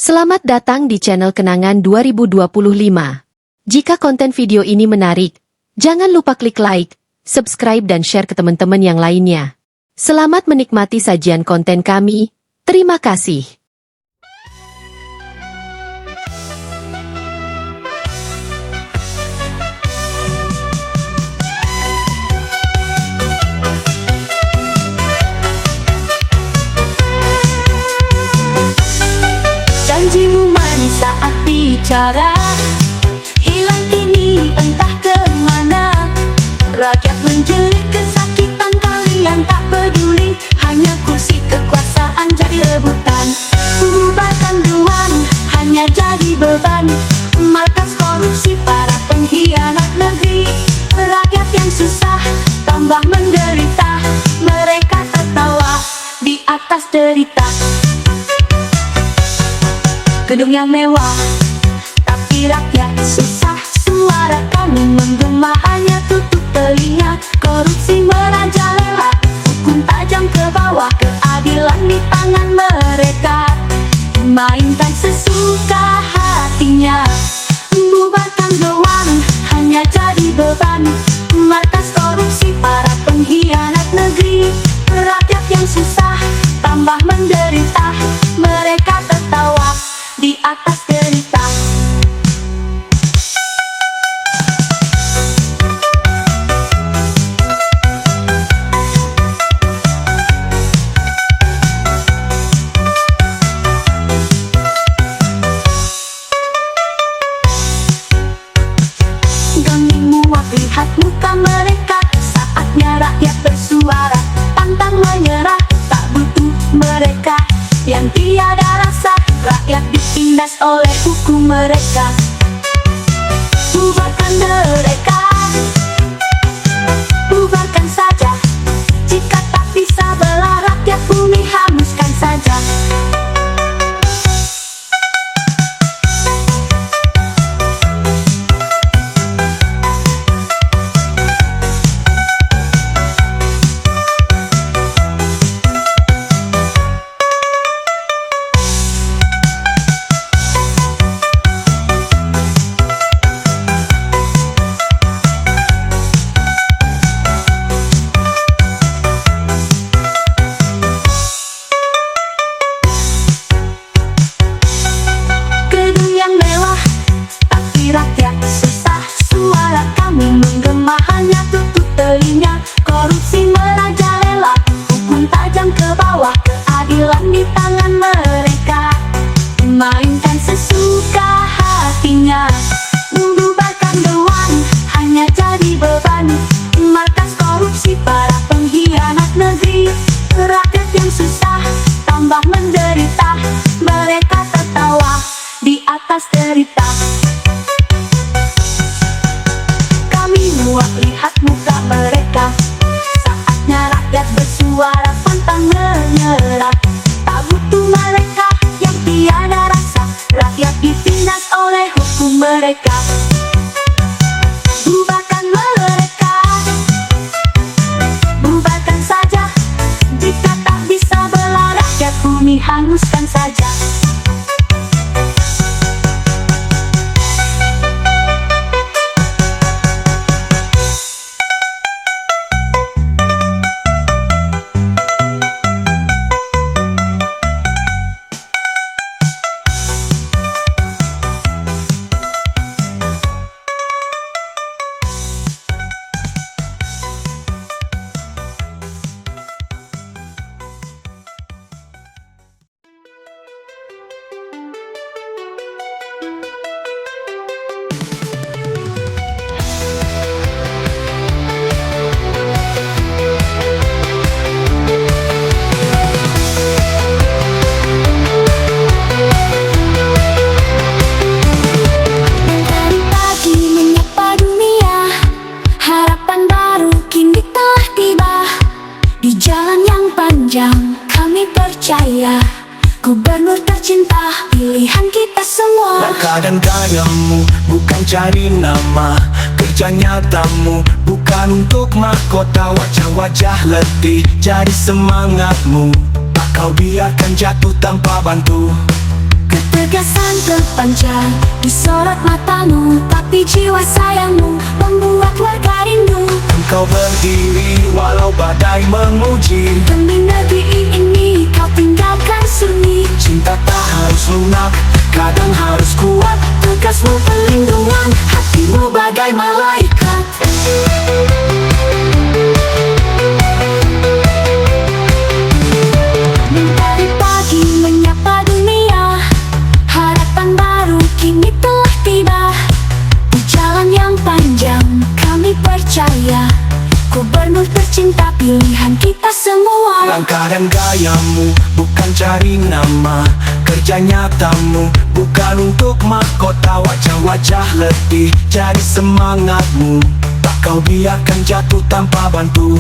Selamat datang di channel Kenangan 2025. Jika konten video ini menarik, jangan lupa klik like, subscribe dan share ke teman-teman yang lainnya. Selamat menikmati sajian konten kami. Terima kasih. Janjimu manis saat bicara, hilang kini entah kemana. Rakyat menjerit kesakitan, kalian tak peduli, hanya kursi kekuasaan jadi rebutan. Bubarkan dewan, hanya jadi beban, markas korupsi para pengkhianat negeri. Rakyat yang susah tambah menderita, mereka tertawa di atas derita. Gedung yang mewah, tapi rakyat susah. Suara kami menggema, hanya tutup telinga. Korupsi merajalela, hukum tajam ke bawah, keadilan di tangan mereka. Mainkan sesuka hatinya, bubarkan doang, hanya jadi beban, markas korupsi para pengkhianat negeri. Rakyat yang susah tambah menderita, mereka tertawa di atas derita. Kami muak lihat muka mereka, saatnya rakyat bersuara, pantang menyerah, tak butuh mereka yang tiada rasa. Rakyat ditindas oleh hukum mereka. Bubarkan mereka, bubarkan saja. Jika tak bisa belah rakyat, bumi hanguskan saja. Rakyat susah, suara kami menggema, hanya tutup telinga. Korupsi merajalela, hukum tajam ke bawah, keadilan di tangan mereka. Mainkan sesuka hatinya, bubarkan dewan, hanya jadi beban, markas korupsi para pengkhianat negeri. Rakyat yang susah tambah menderita, mereka tertawa di atas derita. Muak lihat muka mereka, saatnya rakyat bersuara, pantang menyerah. Tak butuh mereka yang tiada rasa, rakyat ditindas oleh hukum mereka. Bubarkan mereka, bubarkan saja. Jika tak bisa belah rakyat, bumi hanguskan saja. Kami percaya Gubernur tercinta, pilihan kita semua. Langkah dan gayamu bukan cari nama, kerja nyatamu bukan untuk mahkota. Wajah-wajah letih jadi semangatmu, tak kau biarkan jatuh tanpa bantu. Ketegasan terpancar di sorot matamu, tapi jiwa sayangmu membuat warga rindu. Engkau berdiri walau badai menguji, Demi negeri ini kau tinggalkan sunyi. cinta tak harus lunak, kadang harus kuat. Tegasmu perlindungan, hatimu bagai malaikat. Mentari pagi menyapa dunia, harapan baru kini telah tiba. Di jalan yang panjang kami percaya, Gubernur tercinta pilihan kita semua. Langkah dan gayamu bukan cari nama, kerja nyatamu bukan untuk mahkota. Wajah-wajah letih jadi semangatmu, tak kau biarkan jatuh tanpa bantu.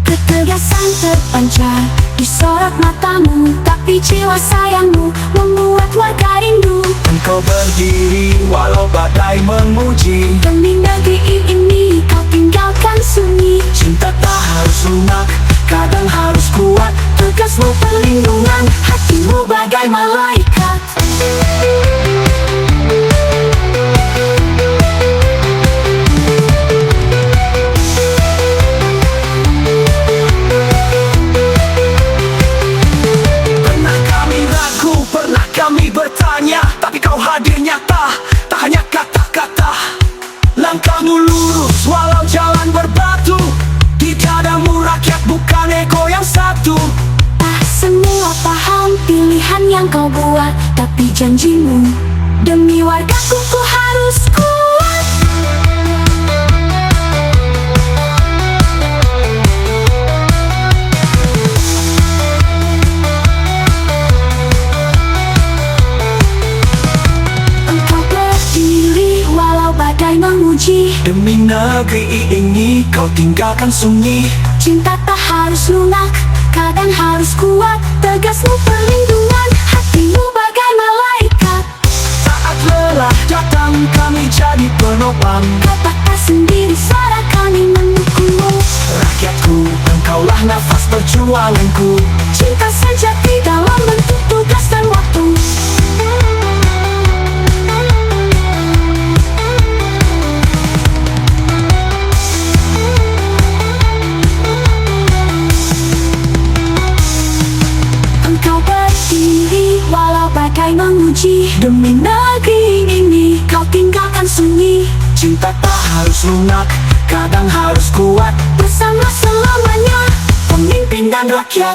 Ketegasan terpancar di sorot matamu, tapi jiwa sayangmu membuat warga rindu. Engkau berdiri walau badai menguji, Demi negeri ini kau tinggalkan sunyi. cinta tak harus lunak, kadang harus kuat. Tegasmu perlindungan, hatimu bagai malaikat. Pernah kami ragu, pernah kami bertanya, tapi kau hadir nyata, tak hanya kata-kata. Langkahmu lurus walau jalan berbatu, di dadamu rakyat bukan ego yang satu. Semua paham pilihan yang kau buat, tapi janjimu demi wargaku ku harus kuat. Engkau berdiri walau badai menguji, Demi negeri ini kau tinggalkan sunyi, cinta tak harus lunak, kadang harus kuat. Tegasmu perlindungan, hatimu bagai malaikat. saat lelah datang kami jadi penopang. Katakan sendiri suara kami mendukungmu. Rakyatku, engkaulah nafas perjuanganku. Cinta sejati dalam bentuk tugas dan waktu. Engkau berdiri walau badai menguji, Demi negeri ini kau tinggalkan sunyi. cinta tak harus lunak, kadang harus kuat. Bersama selamanya, Pemimpin dan rakyat.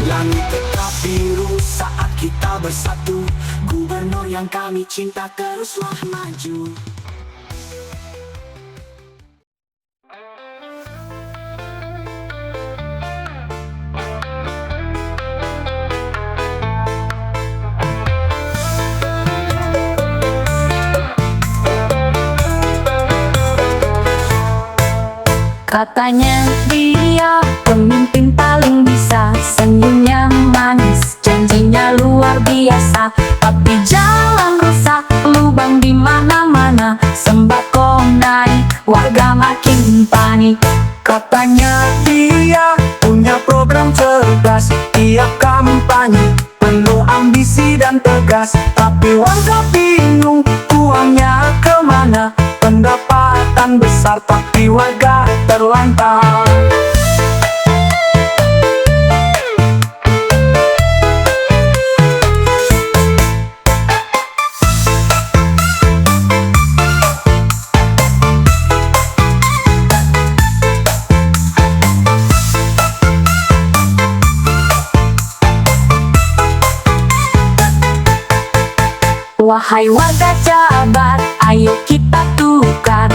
Langit tetap biru saat kita bersatu. Gubernur yang kami cinta teruslah maju. Katanya dia pemimpin paling bisa, senyumnya manis, janjinya luar biasa. Tapi jalan rusak, lubang di mana-mana, sembako naik, warga makin panik. Katanya dia punya program cerdas, tiap kampanye penuh ambisi dan tegas. Tapi warga bingung uangnya kemana, pendapatan besar tapi warga terlantar. Wahai warga Jabar, ayo kita tukar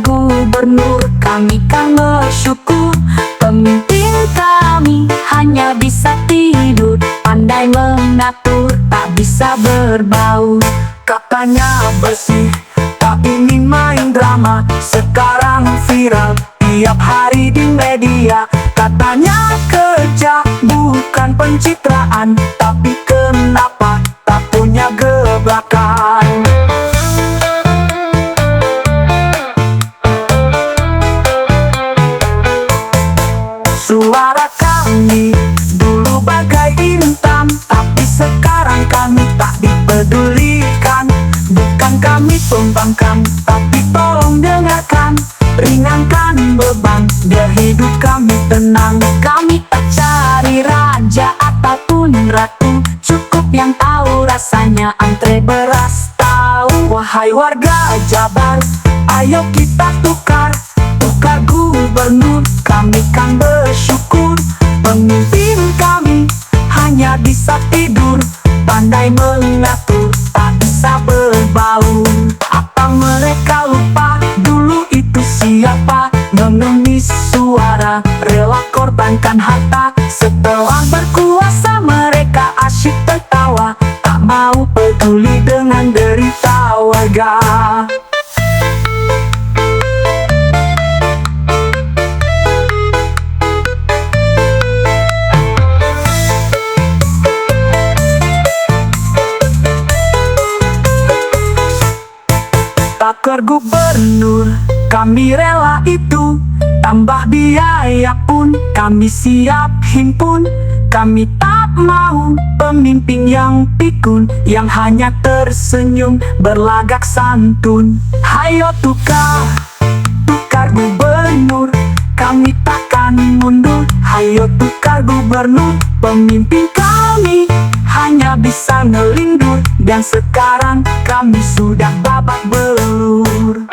gubernur, kami kan bersyukur. Pemimpin kami hanya bisa tidur, pandai mengatur, tak bisa berbau. Katanya bersih, tak ingin main drama, sekarang viral tiap hari di media. Katanya kerja bukan pencitraan, tapi kenapa tak punya gebrakan? Suara kami dulu bagai bintang, tapi sekarang kami tak dipedulikan. Bukan kami pembangkang, tapi tolong dengarkan. Ringankan beban, biar hidup kami tenang. Kami tak cari raja ataupun ratu, cukup yang tahu rasanya antre beras tahu. Wahai warga Jabar, ayo kita tukar gubernur, kami kan bersyukur. Pemimpin kami hanya bisa tidur, pandai mengatur, tak bisa berbaur. Apa mereka lupa dulu itu siapa? Mengemis suara, rela korbankan harta. Setelah berkuasa mereka asyik tertawa, tak mau peduli dengan derita warga. Taker gubernur, kami rela itu. Tambah biaya pun kami siap himpun. Kami tak mau pemimpin yang pikun, yang hanya tersenyum berlagak santun. Hayo tukar gubernur, kami takkan mundur. Hayo tukar gubernur, pemimpin kami hanya bisa ngelindur. Dan sekarang kami sudah babak belur.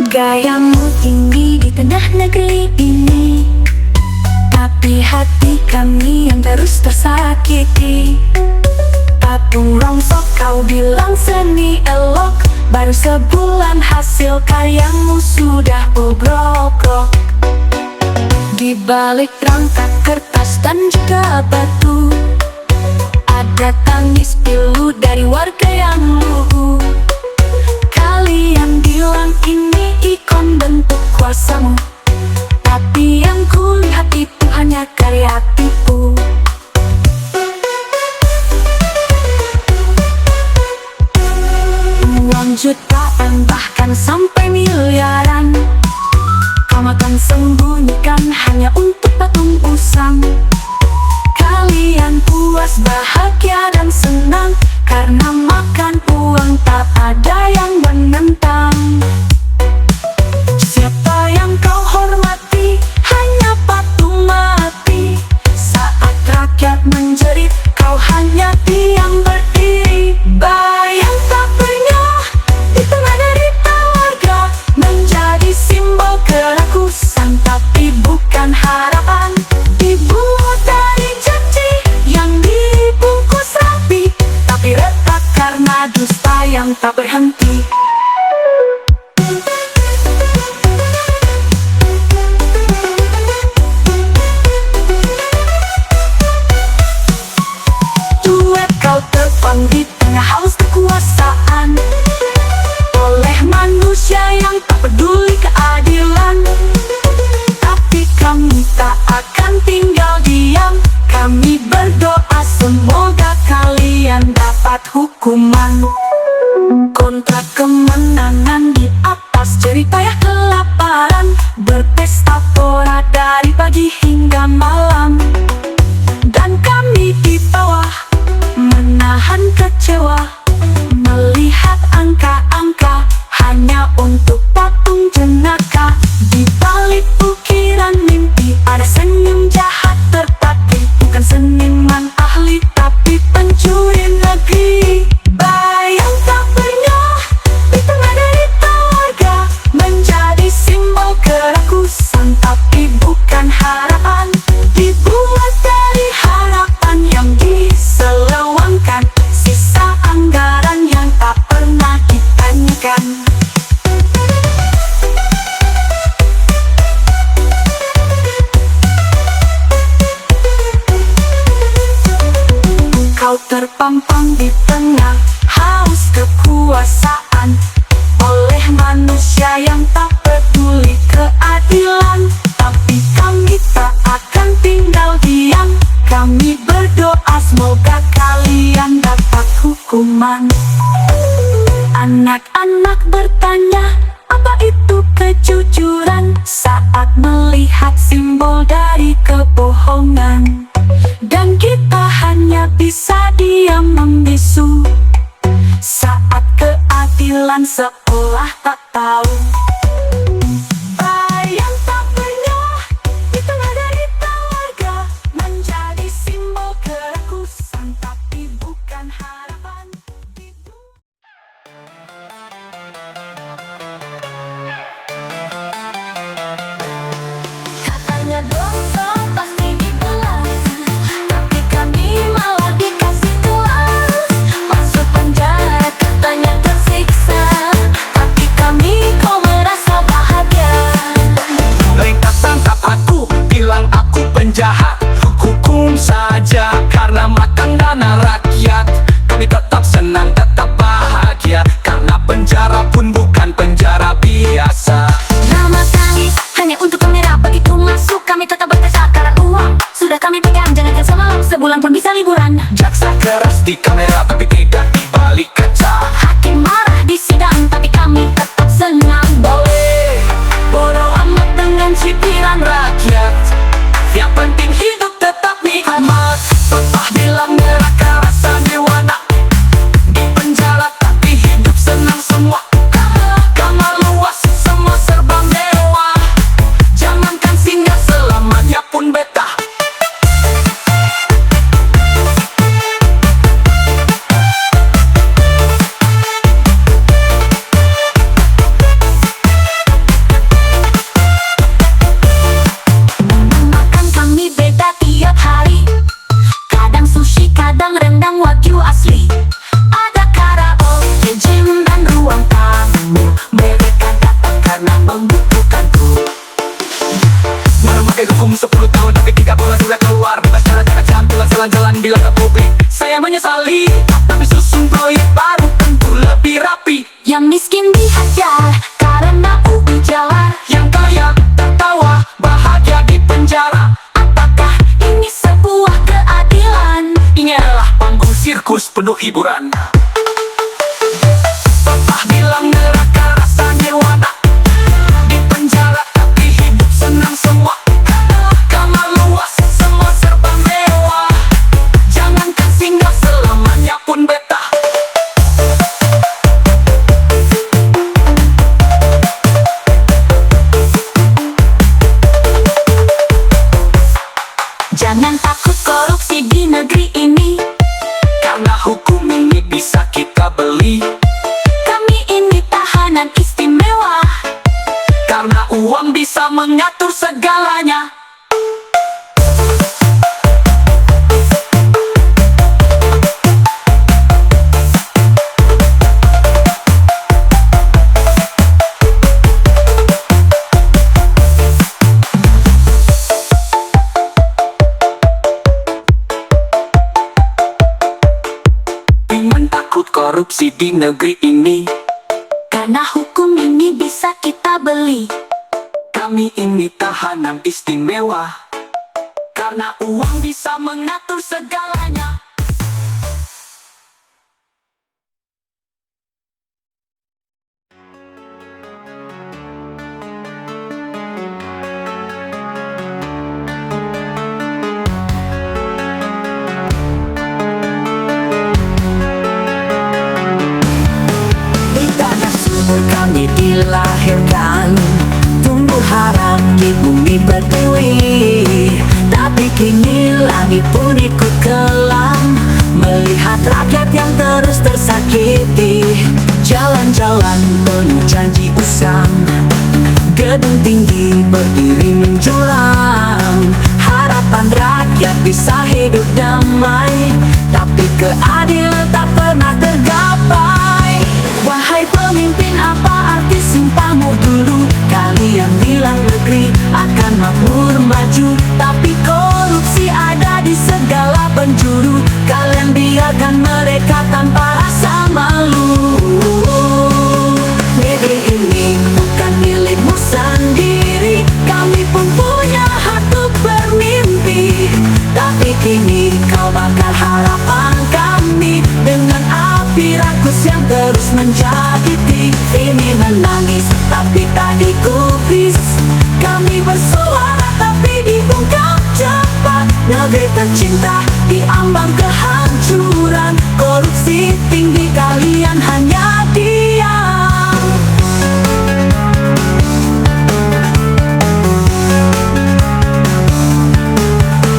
Gayamu tinggi di tengah negeri ini, tapi hati kami yang terus tersakiti. Patung rongsok kau bilang seni elok, baru sebulan hasil karyamu sudah bobrok. Di balik rangka kertas dan juga batu, ada tangis pilu dari warga yang lugu. Kalian bilang ini ikon bentuk kuasamu, tapi yang kulihat itu hanya karya tipu. Uang jutaan bahkan sampai miliaran, kau akan sembunyikan hanya untuk patung usang. Kalian puas, bahagia dan senang, karena makan uang tak ada yang menentang. Siapa yang kau hormati? Hanya patung mati. Kau terpampang di tengah haus kekuasaan oleh manusia yang tak peduli keadilan. Tapi kami tak akan tinggal diam. Kami berdoa semoga kalian dapat hukuman. Anak-anak bertanya, apa itu kejujuran? Saat melihat simbol dari kebohongan, dan kita hanya bisa diam membisu saat keadilan seolah tak tahu. Bayang tak pernah di tengah derita warga, menjadi simbol kerakusan tapi bukan harapan. Katanya dosa pasti dibalas, tapi kami malah dikasih kelas. Masuk penjara katanya tersiksa, tapi kami kok merasa bahagia. Mereka tangkap aku, bilang aku penjahat. Hukum saja karena makan dana rakyat. Kami tetap senang, tetap bahagia, karena penjara pun bukan penjara biasa. Nama kami hanya untuk kamera, begitu masuk kami tetap bertekad karena uang sudah kami pegang, jangan semalam, sebulan pun bisa liburan. Jaksa keras di kamera tapi tidak di balik kaca. Hakim marah di sidang tapi kami tetap senang. Boleh bodoh amat dengan cipiran rakyat, yang penting hidup tetap nikmat. Pepah bilang neraka rasa nirwana, di penjara tapi hidup senang semua. Kamar luas semua serba mewah, jangankan singgah selamanya pun betah. Makan kami beda tiap hari, kadang sushi, kadang rendang wagyu asli. Ada karaoke, gym dan ruang tamu. Mereka datang karena membutuhkanku. Memakai hukum 10 tahun tapi 3 bulan sudah keluar. Bebas cara-cara campuran jalan-jalan bilang ke publik. Saya menyesali, tapi susun proyek baru tentu lebih rapi. Yang miskin dihajar karena UI jalan, Yang kaya tertawa bahagia di penjara. apakah ini sebuah keadilan? Inilah panggung sirkus penuh hiburan. Pepah bilang neraka rasa nirwana, di penjara tapi hidup senang semua. Kamar luas semua serba mewah, jangankan singgah selamanya pun betah. Jangan takut korupsi di negeri ini, Karena hukum ini bisa kita beli. kami ini tahanan istimewa. Karena uang bisa mengatur segalanya. Jangan takut korupsi di negeri ini, Karena hukum ini bisa kita beli. kami ini tahanan istimewa. Karena uang bisa mengatur segalanya. Di tanah subur kami dilahirkan, tumbuh haram di bumi pertiwi. Tapi kini langit pun ikut kelam, melihat rakyat yang terus tersakiti. Jalan-jalan penuh janji usang, gedung tinggi berdiri menjulang. Harapan rakyat bisa hidup damai, tapi keadilan tak pernah tergapai. Wahai pemimpin, apa arti sumpahmu dulu? Kalian bilang negeri akan makmur maju, tapi korupsi ada di segala penjuru. Kalian biar ini kau bakal harapan kami. Dengan api rakus yang terus menjadi ini menangis tapi tak digubris. Kami bersuara tapi dibungkam cepat. Negeri tercinta diambang kehancuran. Korupsi tinggi kalian hanya diam.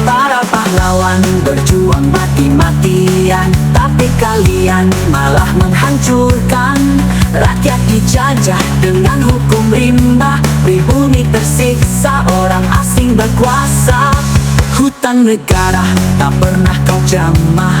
Para pahlawan berjuang mati-matian, tapi kalian malah menghancurkan. Rakyat dijajah dengan hukum rimba. Pribumi tersiksa, orang asing berkuasa. Hutang negara tak pernah kau jamah.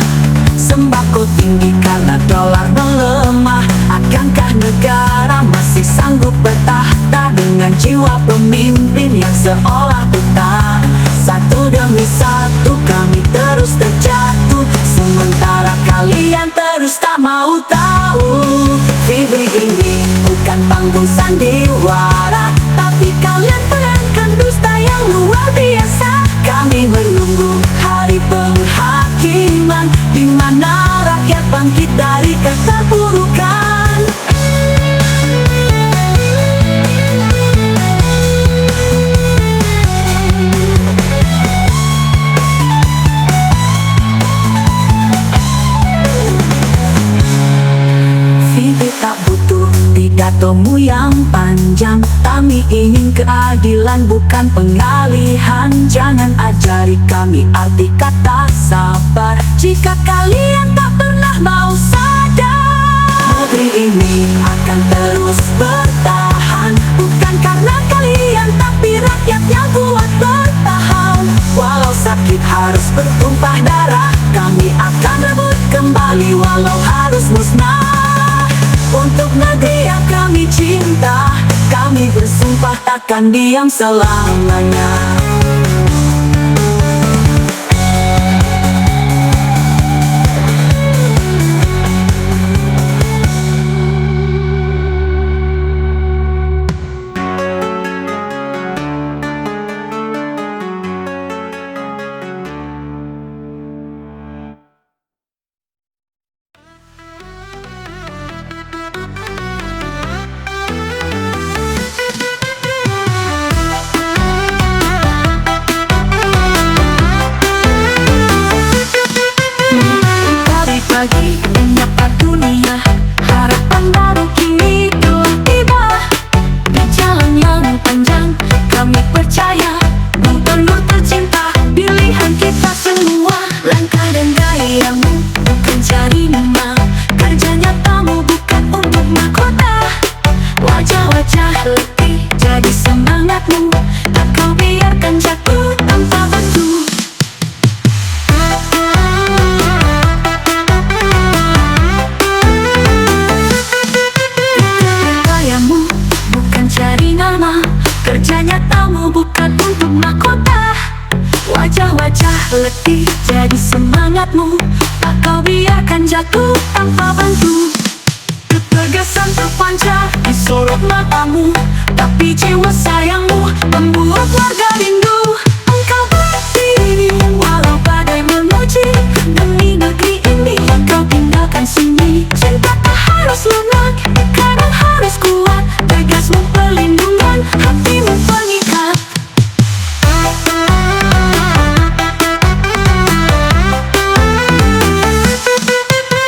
Sembako tinggi karena dolar melemah. Akankah negara masih sanggup bertahta dengan jiwa pemimpin yang seolah buta? Satu demi satu kami terus terjatuh, sementara kalian terus tak mau tahu. Fibri ini bukan panggung sandiwara, tapi kalian perankan dusta yang luar biasa. Kami menunggu hari penghakiman, di mana rakyat bangkit dari keterpurukan. Fibri tak butuh pidatomu yang panjang. Kami ingin keadilan bukan pengalihan. Jangan ajari kami arti kata sabar jika kalian tak pernah mau sadar. Negeri ini akan terus bertahan, bukan karena kalian tapi rakyat yang kuat bertahan. Walau sakit harus bertumpah darah, kami akan rebut kembali walau harus musnah. Untuk negeri yang kami cinta, kami bersumpah takkan diam selamanya. Pagi menyapa dunia, harapan baru kini telah tiba. Di jalan yang panjang kami percaya, gubernur tercinta pilihan kita semua. Langkah dan gayamu bukan cari nama, kerja nyatamu bukan untuk mahkota. Wajah-wajah letih jadi semangatmu, tak kau biarkan jatuh tanpa bantu. Kerja nyatamu bukan untuk mahkota. Wajah-wajah letih jadi semangatmu, tak kau biarkan jatuh tanpa bantu. Ketegasan terpancar di sorot matamu, tapi jiwa sayangmu membuat warga rindu. Engkau berdiri walau badai memuji, demi negeri ini kau tinggalkan sunyi. Cinta tak harus lunak, kadang harus kuat. Tegasmu perlindungan, hatimu pengikat.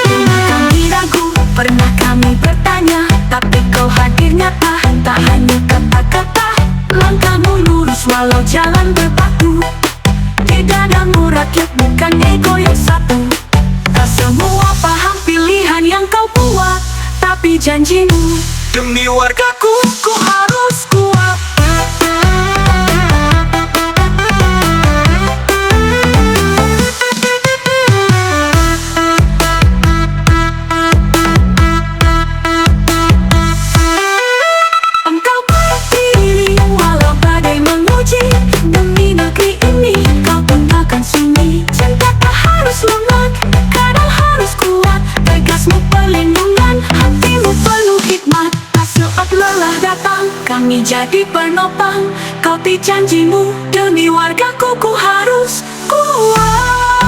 Pernah kami ragu, pernah kami bertanya, tapi kau hadir nyata, tak hanya kata-kata. Langkahmu lurus walau jalan berbatu. Di dadamu rakyat bukan ego yang satu. Tak semua paham pilihan yang kau buat, tapi janjimu demi wargaku ku harus kuat. Engkau berdiri walau badai menguji, demi negeri ini kau tinggalkan sunyi. Cinta tak harus lunak, kadang harus kuat. Tegasmu perlindungan, hatimu penuh hikmat. Saat lelah datang, kami jadi penopang. Kau janjimu, demi wargaku ku harus kuat.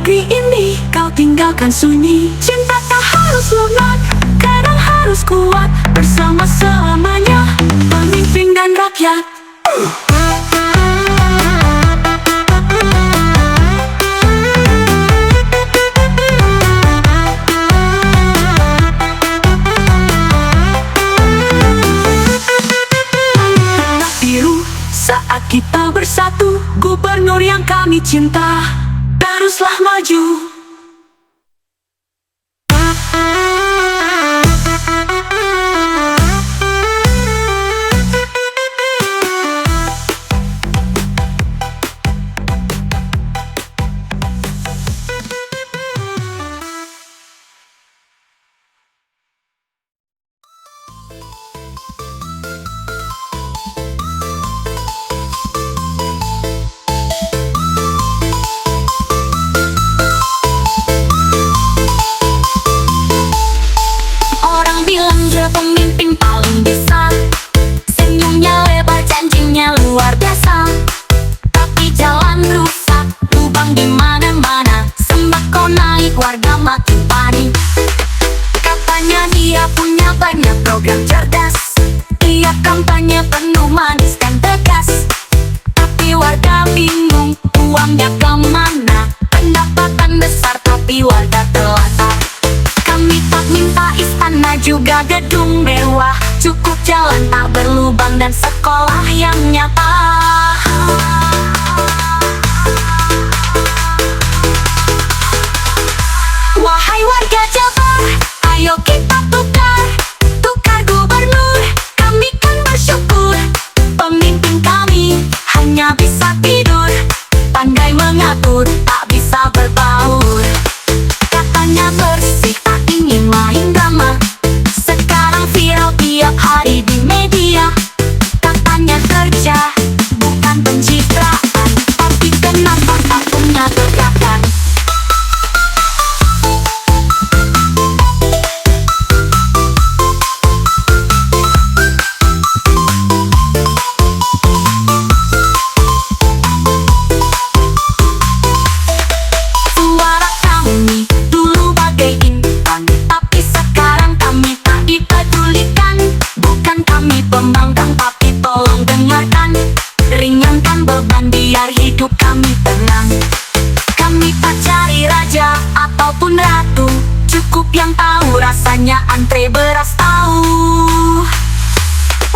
negeri ini kau tinggalkan sunyi. Cinta tak harus lunak, kadang harus kuat. Bersama selamanya, pemimpin dan rakyat. Saat kita bersatu, gubernur yang kami cinta, teruslah maju. Pemimpin paling bisa, senyumnya lebar, janjinya luar biasa. Tapi jalan rusak, lubang di mana-mana. Sembako naik, warga makin panik. Katanya dia punya banyak program cerdas, dia kampanye penuh manis dan tegas. Tapi warga bingung, uangnya kemana? Pendapatan besar tapi warga telantar. Kami tak minta istana juga gedung mewah, cukup jalan tak berlubang dan sekolah yang nyata. Wahai warga Jabar, ayo kita tukar gubernur. Kami kan bersyukur, pemimpin kami hanya bisa tidur, pandai mengatur, tak bisa berbaur. Katanya bersih, tak ingin main drama. Sekarang viral tiap hari di media. Katanya kerja, bukan pencitraan. Tapi kenapa tak punya gerakan? Suara kami dulu bagai intan, tapi sekarang kami tak dipedulikan. Bukan kami pembangkang, tapi tolong dengarkan. Ringankan beban biar hidup kami tenang. Kami tak cari raja ataupun ratu, cukup yang tahu rasanya antre beras tahu.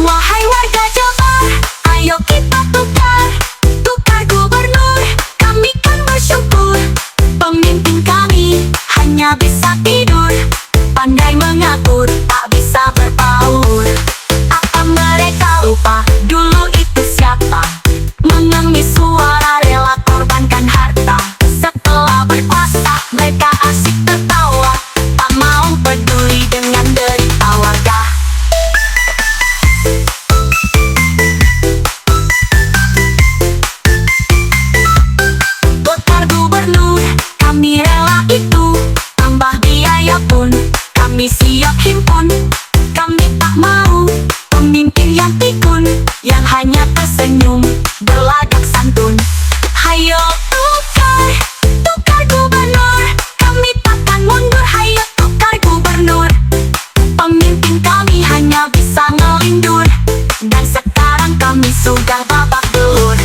Wahai warga Jabar, ayo kita tukar gubernur. Kami kan bersyukur, pemimpin kami hanya bisa tidur, pandai mengatur, tak bisa berbaur. Apa mereka lupa dulu itu siapa? Mengemis suara, rela korbankan harta. Setelah berkuasa mereka asik tertawa, tak mau peduli dengan derita warga. Tukar gubernur, kami rela itu. Tambah biaya pun kami siap himpun. Kami tak mau pemimpin yang pikun, yang hanya tersenyum, berlagak santun. Hayo tukar gubernur, kami takkan mundur. Hayo tukar gubernur, pemimpin kami hanya bisa ngelindur, dan sekarang kami sudah babak belur.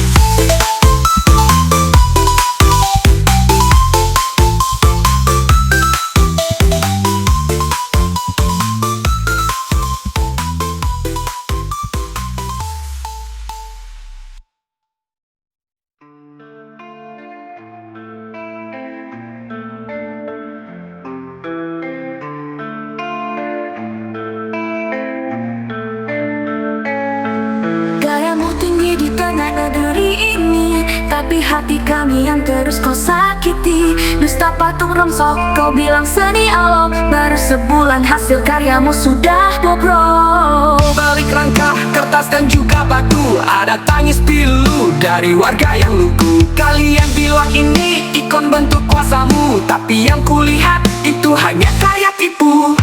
Gayamu tinggi di tengah negeri ini, tapi hati kami yang terus kau sakiti. Dusta patung rongsok, kau bilang seni alam. Baru sebulan hasil karyamu sudah bobrok. Balik langkah, kertas dan juga batu, ada tangis pilu dari warga yang lugu. Kalian bilang ini ikon bentuk kuasamu, tapi yang kulihat itu hanya karya tipu.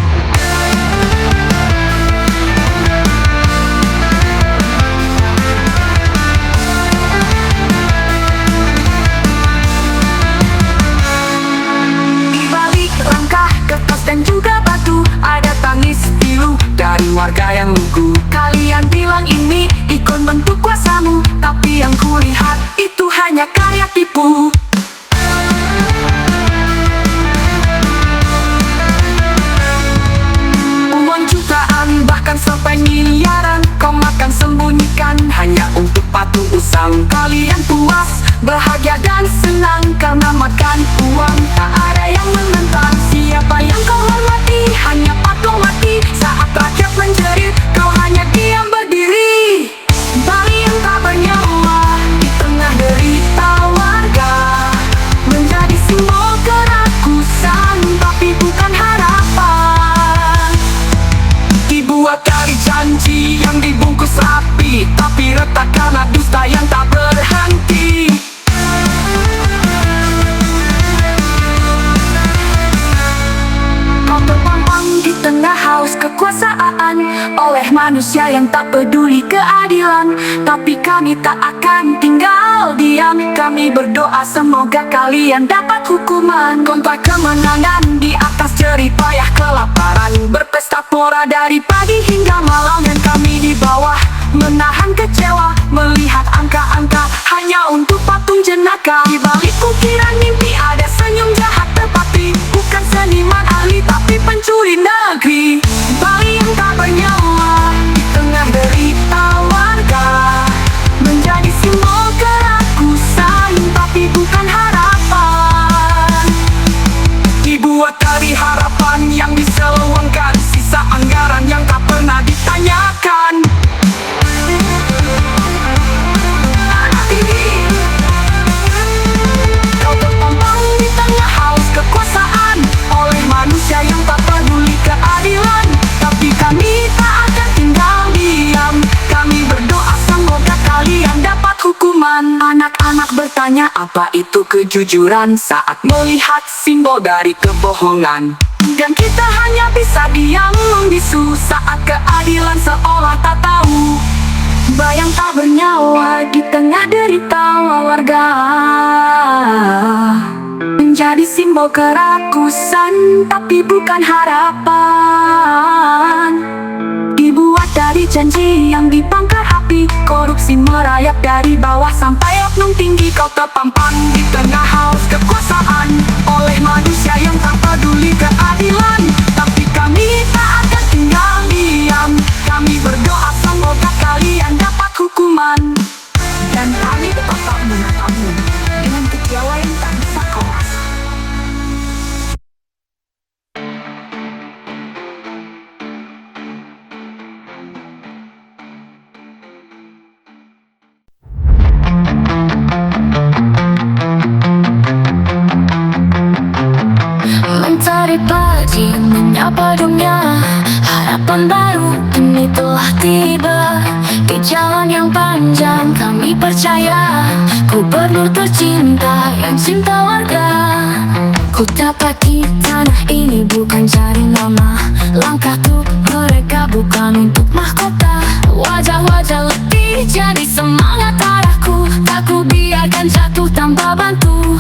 warga yang lugu. Kalian bilang ini ikon bentuk kuasamu, tapi yang kulihat itu hanya karya tipu. Uang jutaan bahkan sampai miliaran kau makan sembunyikan hanya untuk patung usang. Kalian puas, bahagia dan senang karena makan uang. Tak ada yang menentang. Siapa yang kau hormati? Hanya patung mati. Saat rakyat menjerit, kau hanya diam berdiri. Bali yang tak bernyawa di tengah derita warga, menjadi simbol kerakusan tapi bukan harapan. Dibuat dari janji yang dibungkus rapi, tapi retak karena dusta yang tak berhenti. Kau terpampang di tengah haus kekuasaan oleh manusia yang tak peduli keadilan. Tapi kami tak akan tinggal diam. Kami berdoa semoga kalian dapat hukuman. Kontak kemenangan di atas jerih payah kelaparan, berpesta pora dari pagi hingga malam. Dan kami di bawah menahan kecewa melihat angka-angka hanya untuk patung jenaka. Di balik ukiran mimpi ada senyum jahat tetapi bukan seniman ahli tapi pencuri negeri. Bali yang tak bernyawa di tengah derita warga, menjadi simbol kerakusan tapi bukan harapan. Dibuat dari harapan yang diseluangkan, sisa anggaran yang tak pernah ditanyakan. Kau terpampang di tengah haus kekuasaan oleh manusia yang tak peduli keadilan. Tapi kami tak akan tinggal diam. Kami berdoa semoga kalian dapat hukuman. Anak-anak bertanya apa itu kejujuran saat melihat simbol dari kebohongan. Dan kita hanya bisa diam membisu saat keadilan seolah tak tahu. Bayang tak bernyawa di tengah derita warga, menjadi simbol kerakusan tapi bukan harapan. Dibuat dari janji yang dibongkar api, korupsi merayap dari bawah sampai oknum tinggi. Kau terpampang di tengah haus kekuasaan oleh manusia yang tak peduli keadilan. Tapi kami tak akan tinggal diam. Kami berdoa semoga kalian dapat hukuman. Dan kami tetap menatapmu dengan kecewa yang tak bisa kau rasa. Mentari pagi menyapa dunia, harapan baru kini telah tiba. Di jalan yang panjang kami percaya, gubernur tercinta yang cinta warga. Ku dapati tanah ini bukan cari nama, langkah tuh mereka bukan untuk mahkota. Wajah-wajah letih jadi semangat arahku, tak ku biarkan jatuh tanpa bantu.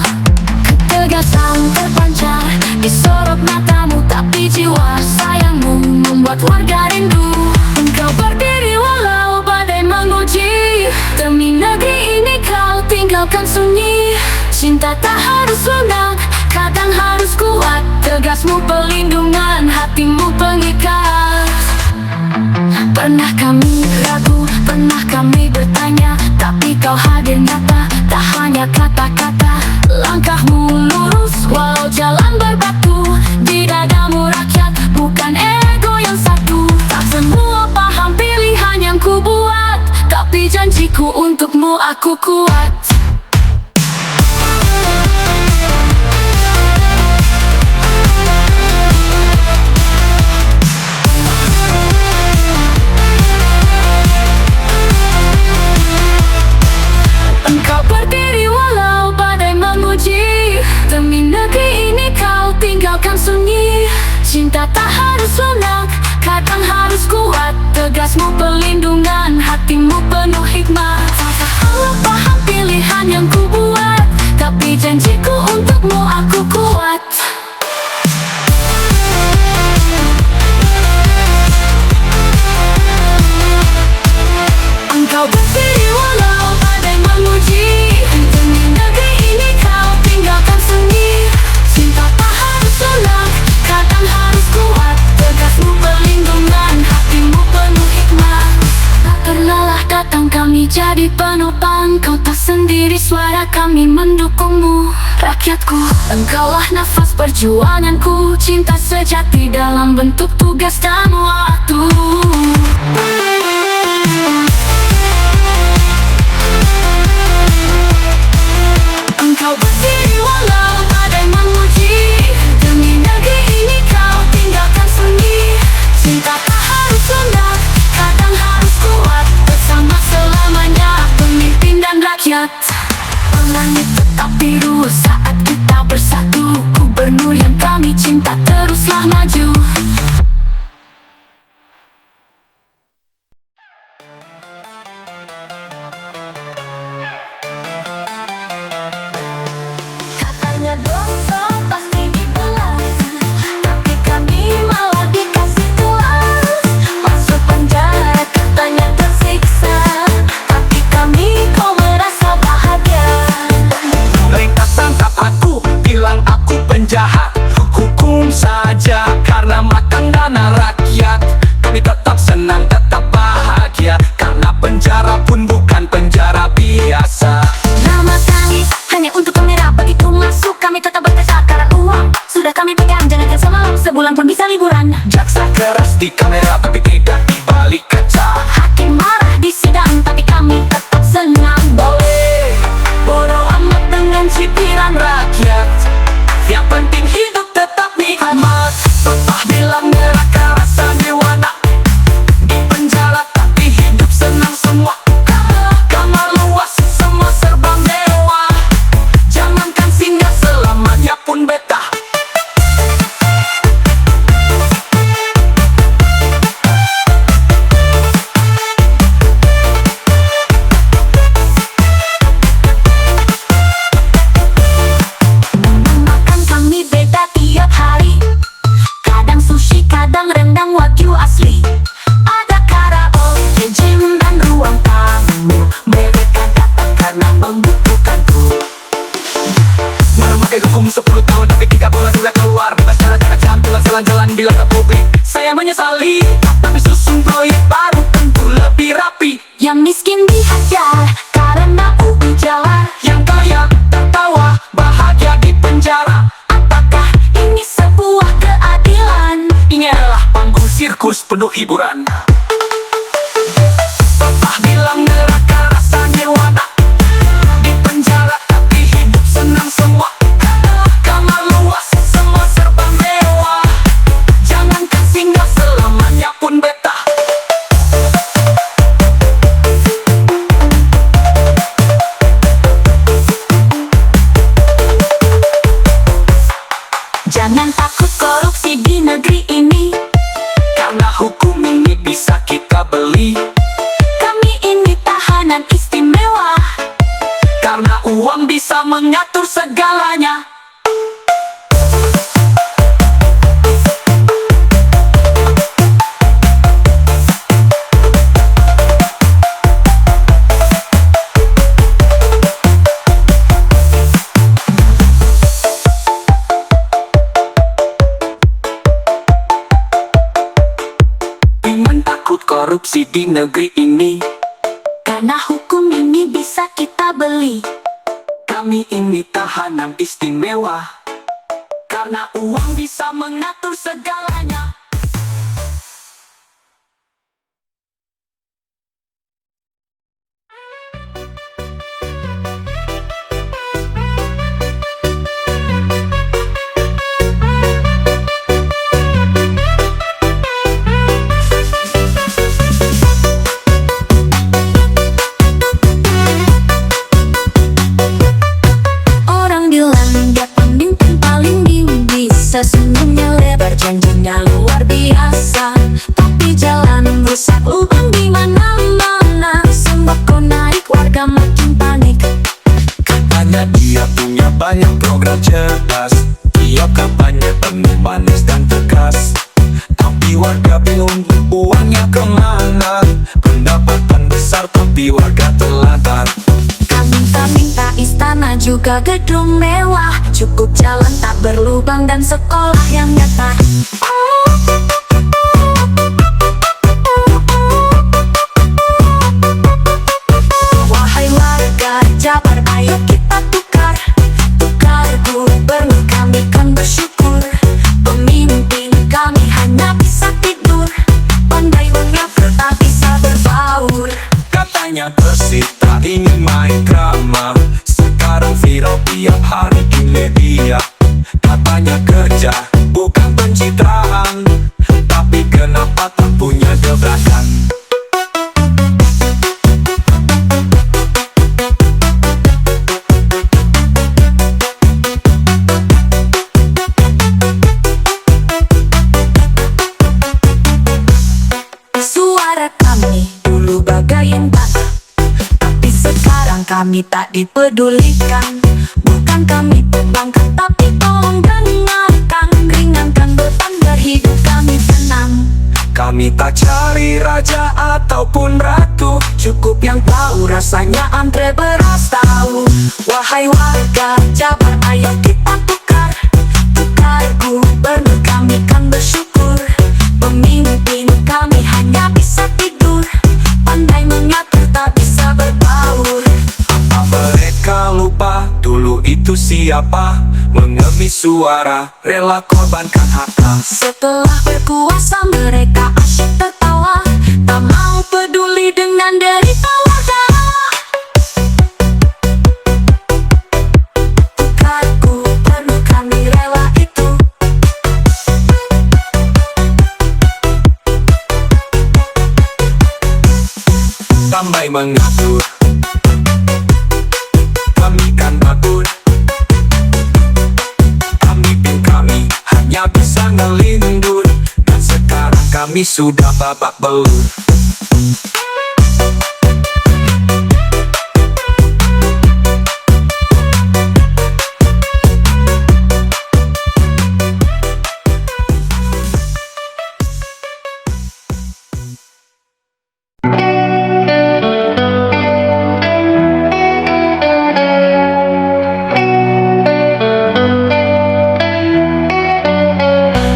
Ketegasan terpancar di sorot matamu, tapi jiwa sayangmu membuat warga rindu. Engkau berdiri walau badai menguji, demi negeri ini kau tinggalkan sunyi. Cinta tak harus lunak, kadang harus kuat. Tegasmu pelindungan, hatimu pengikat. Pernah kami ragu, pernah kami bertanya, tapi kau hadir nyata, tak hanya kata-kata. Langkahmu lurus walau jalan berbatu, di dadamu rakyat bukan ego yang satu. Tak semua paham pilihan yang ku buat, tapi janjiku untukmu aku kuat. Engkau berdiri walau badai menguji, demi negeri ini kau tinggalkan sunyi. Cinta tak harus lunak, kadang harus kuat. Tegasmu pelindungan, hatimu penuh hikmat. Tak salah paham pilihan jadi penopang, kau tak sendiri, suara kami mendukungmu. Rakyatku, engkaulah nafas perjuanganku, cinta sejati dalam bentuk tugas dan waktu. Engkau berdiri walau badai memuji, demi negeri ini kau tinggalkan sunyi. Cinta tak harus lunak, kadang harus kuat, bersama selamanya pemimpin dan rakyat. Langit tetap biru saat kita bersatu, gubernur yang kami cinta teruslah maju. Katanya dosa pasti dibalas, tapi kami malah dikasih kelas. Masuk penjara katanya tersiksa, tapi kami kau merasa bahagia. Mereka tangkap aku, bilang aku penjahat. Hukum saja karena makan dana rakyat. Kami tetap senang, tetap bahagia, karena penjara pun bukan penjara biasa. Nama kami hanya untuk kamera, begitu masuk kami tetap bertekad karena uang sudah kami pegang, jangan semalam, sebulan pun bisa liburan. Jaksa keras di kamera tapi tidak di balik kaca. Hakim marah di sidang tapi kami tetap senang. Boleh bodoh amat dengan cipiran rakyat, yang penting hidup tetap nikmat. Tetap bilang neraka rasa nirwana, di penjara tapi hidup senang semua. Kamar luas semua serba mewah, jangankan singgah selamanya pun betah. Makan kami beda tiap hari, kadang sushi, kadang rendang wagyu asli. Ada karaoke, gym dan ruang tamu, Mereka datang karena membutuhkanku. Memakai hukum 10 tahun tapi 3 bulan sudah keluar. Bebas jalan-jalan jam, jalan-jalan bilang ke publik. Saya menyesali, tapi susun proyek baru tentu lebih rapi. yang miskin dihajar karena ubi jalan. Yang kaya tertawa, bahagia di penjara. Apakah ini sebuah keadilan? Ini adalah panggung sirkus penuh hiburan. Bapak bilang neraka rasa nirwana, di penjara tapi hidup senang semua. Kamar luas semua serba mewah, jangankan singgah selamanya pun betah. Jangan takut korupsi di negeri ini, Karena hukum ini bisa kita beli. kami ini tahanan istimewa. Karena uang bisa mengatur segalanya. Jangan takut korupsi di negeri ini, Karena hukum ini bisa kita beli. kami ini tahanan istimewa. Karena uang bisa mengatur segalanya. Orang bilang dia pemimpin paling bisa, senyumnya lebar, janjinya luar biasa. Tapi jalan rusak, lubang di mana-mana. Sembako naik, warga makin panik. Katanya dia punya banyak program cerdas, tiap kampanye penuh manis dan tegas. Tapi warga bingung uangnya kemana. Pendapatan besar tapi warga terlantar. Kami minta istana juga gedung mewah, cukup jalan tak berlubang dan sekolah yang nyata. hanya tersita ingin main drama. Sekarang viral tiap hari di media. Katanya kerja bukan pencitraan, tapi kenapa tak punya gebrakan? Suara kami dulu bagai indah, tapi sekarang kami tak dipedulikan. Bukan kami terbangkan, tapi tolong dengarkan. Ringankan beban berhidup kami tenang. Kami tak cari raja ataupun ratu, cukup yang tahu rasanya antre beras tahu. Wahai warga Jabar, ayo kita tukar. Tukar gubernur, kami kan bersyukur. Pemimpin kami hanya bisa tidur, pandai mengatur tak bisa berbaur. Apa mereka lupa dulu itu siapa? Mengemis suara, rela korbankan harta. Setelah berkuasa mereka asyik tertawa, tak mau peduli dengan derita warga. Tukarku perlu kami rela itu. Tambah mengatur, kami kan batur. Pemimpin kami hanya bisa ngelindur, dan sekarang kami sudah babak belur.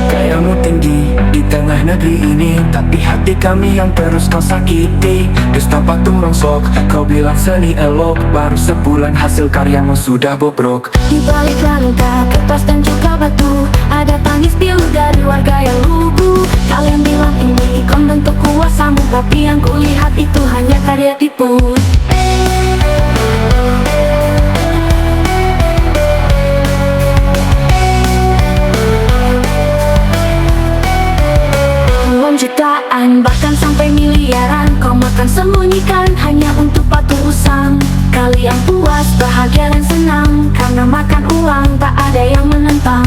Gayamu tinggi di tengah negeri ini, tapi hati kami yang terus kau sakiti. Dusta patung rongsok, kau bilang seni elok, baru sebulan hasil karyamu sudah bobrok. Di balik langkah kertas dan juga batu, ada tangis pilu dari warga yang lugu. Kalian bilang ini kon bentuk kuasamu, tapi yang kulihat itu hanya karya tipu. Uang jutaan bahkan sampai miliaran kau makan sembunyikan hanya untuk patung usang. Kalian puas, bahagia dan senang karena makan uang tak ada yang menentang.